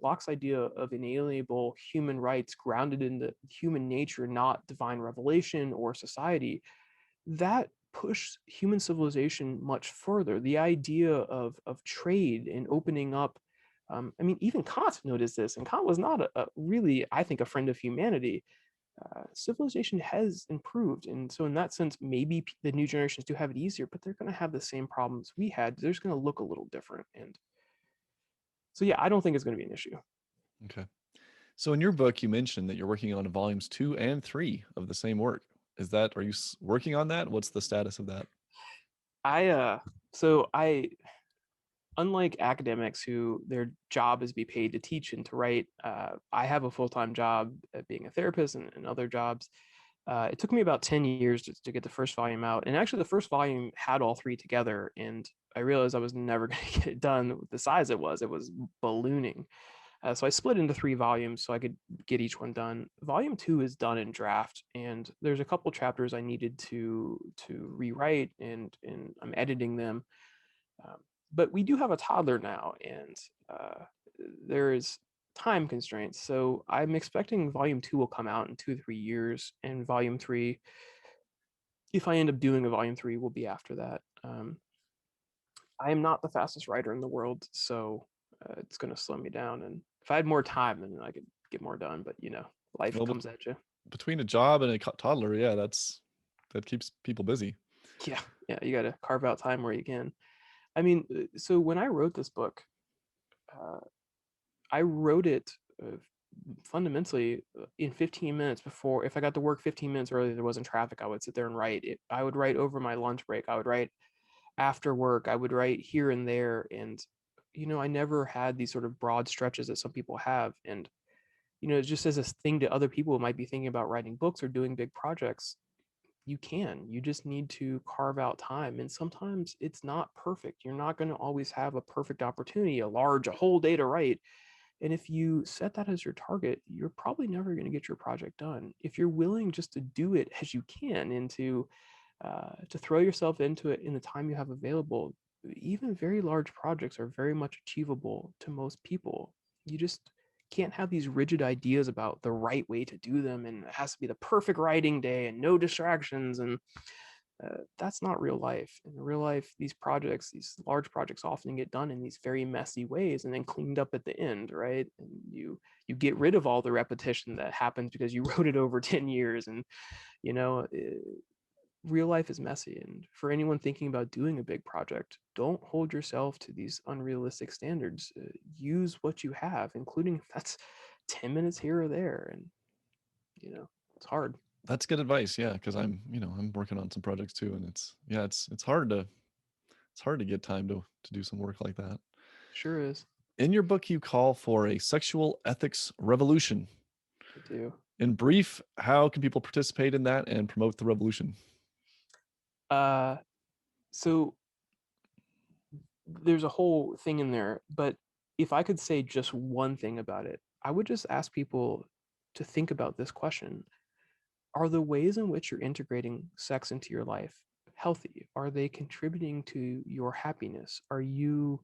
Locke's idea of inalienable human rights grounded in the human nature, not divine revelation or society, that pushed human civilization much further. The idea of trade and opening up. I mean, even Kant noticed this, and Kant was not really, I think, a friend of humanity. Civilization has improved, and so in that sense, maybe the new generations do have it easier, but they're going to have the same problems we had. They're just going to look a little different. And so yeah, I don't think it's going to be an issue. Okay. So in your book, you mentioned that you're working on volumes 2 and 3 of the same work. Are you working on that? What's the status of that? I unlike academics who their job is be paid to teach and to write, I have a full-time job at being a therapist and other jobs. It took me about 10 years to get the first volume out. And actually, the first volume had all three together. And I realized I was never going to get it done with the size it was. It was ballooning. So I split into 3 volumes so I could get each one done. Volume 2 is done in draft, and there's a couple chapters I needed to rewrite, and I'm editing them. Um, but we do have a toddler now, and there is time constraints. So I'm expecting volume 2 will come out in 2 to 3 years, and volume 3, if I end up doing a volume 3, will be after that. I am not the fastest writer in the world, so it's going to slow me down. And if I had more time, then I could get more done. But life Well, comes at you. between a job and a toddler, yeah, that keeps people busy. Yeah, you got to carve out time where you can. I mean, so when I wrote this book, I wrote it fundamentally in 15 minutes before. If I got to work 15 minutes early, there wasn't traffic, I would sit there and write it. I would write over my lunch break. I would write after work. I would write here and there. And, I never had these sort of broad stretches that some people have. And, just as a thing to other people who might be thinking about writing books or doing big projects, you just need to carve out time. And sometimes it's not perfect. You're not going to always have a perfect opportunity, a whole day to write. And if you set that as your target, you're probably never going to get your project done. If you're willing just to do it as you can and to throw yourself into it in the time you have available, even very large projects are very much achievable to most people. You just can't have these rigid ideas about the right way to do them, and it has to be the perfect writing day and no distractions. And that's not real life. In real life, these large projects often get done in these very messy ways and then cleaned up at the end, right? And you get rid of all the repetition that happens because you wrote it over 10 years. And you know real life is messy. And for anyone thinking about doing a big project, don't hold yourself to these unrealistic standards. Use what you have, including if that's 10 minutes here or there. And it's hard. That's good advice, yeah, because I'm working on some projects too, and it's hard to get time to do some work like that. Sure is. In your book, you call for a sexual ethics revolution. I do. In brief, how can people participate in that and promote the revolution? Uh, so there's a whole thing in there, but if I could say just one thing about it, I would just ask people to think about this question. Are the ways in which you're integrating sex into your life healthy? Are they contributing to your happiness? Are you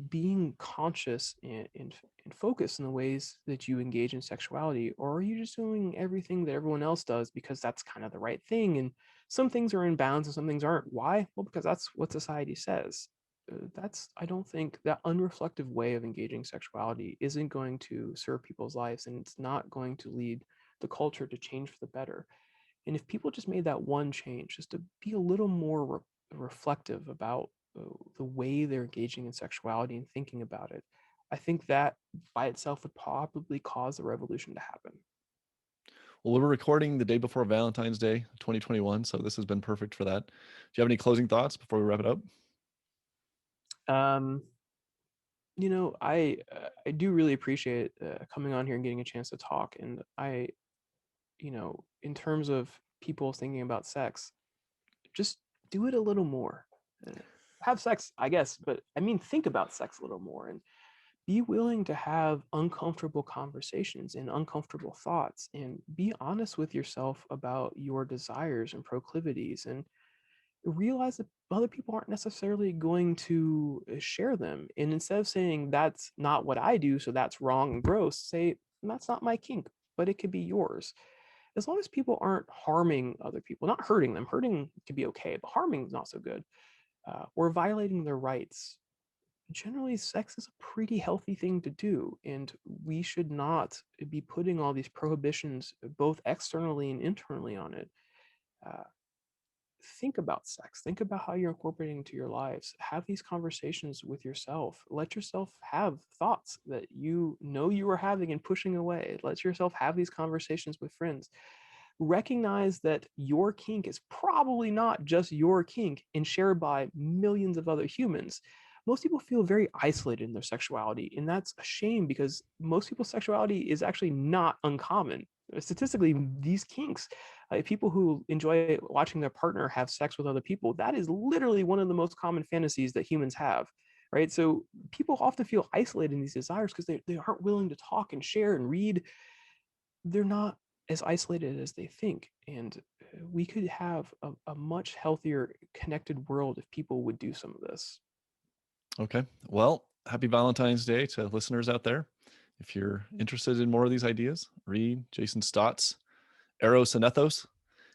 being conscious and focused in the ways that you engage in sexuality, or are you just doing everything that everyone else does because that's kind of the right thing? And some things are in bounds and some things aren't. Why? Well, because that's what society says. I don't think that unreflective way of engaging sexuality isn't going to serve people's lives, and it's not going to lead the culture to change for the better. And if people just made that one change, just to be a little more reflective about the way they're engaging in sexuality and thinking about it, I think that by itself would probably cause the revolution to happen. Well, we're recording the day before Valentine's Day, 2021, so this has been perfect for that. Do you have any closing thoughts before we wrap it up? Um, I do really appreciate coming on here and getting a chance to talk. And in terms of people thinking about sex, just do it a little more. Have sex, I guess, but I mean, think about sex a little more and be willing to have uncomfortable conversations and uncomfortable thoughts, and be honest with yourself about your desires and proclivities, and realize that other people aren't necessarily going to share them. And instead of saying that's not what I do, so that's wrong and gross, say that's not my kink, but it could be yours. As long as people aren't harming other people, not hurting them. Hurting could be okay, but harming is not so good. Or violating their rights. Generally, sex is a pretty healthy thing to do, and we should not be putting all these prohibitions, both externally and internally, on it. Uh, think about sex. Think about how you're incorporating into your lives. Have these conversations with yourself. Let yourself have thoughts that you know you are having and pushing away. Let yourself have these conversations with friends. Recognize that your kink is probably not just your kink and shared by millions of other humans. Most people feel very isolated in their sexuality, and that's a shame because most people's sexuality is actually not uncommon. Statistically, these kinks, people who enjoy watching their partner have sex with other people, that is literally one of the most common fantasies that humans have, right? So people often feel isolated in these desires because they aren't willing to talk and share and read. They're not as isolated as they think. And we could have a much healthier, connected world if people would do some of this. Okay. Well, happy Valentine's Day to listeners out there. If you're interested in more of these ideas, read Jason Stotts' Eros and Ethos.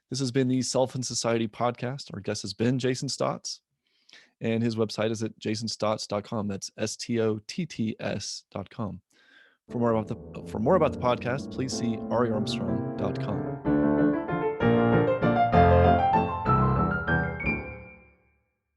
This has been the Self and Society podcast. Our guest has been Jason Stotts, and his website is at jasonstotts.com. That's STOTTS.com. For more about the podcast, please see ariarmstrong.com.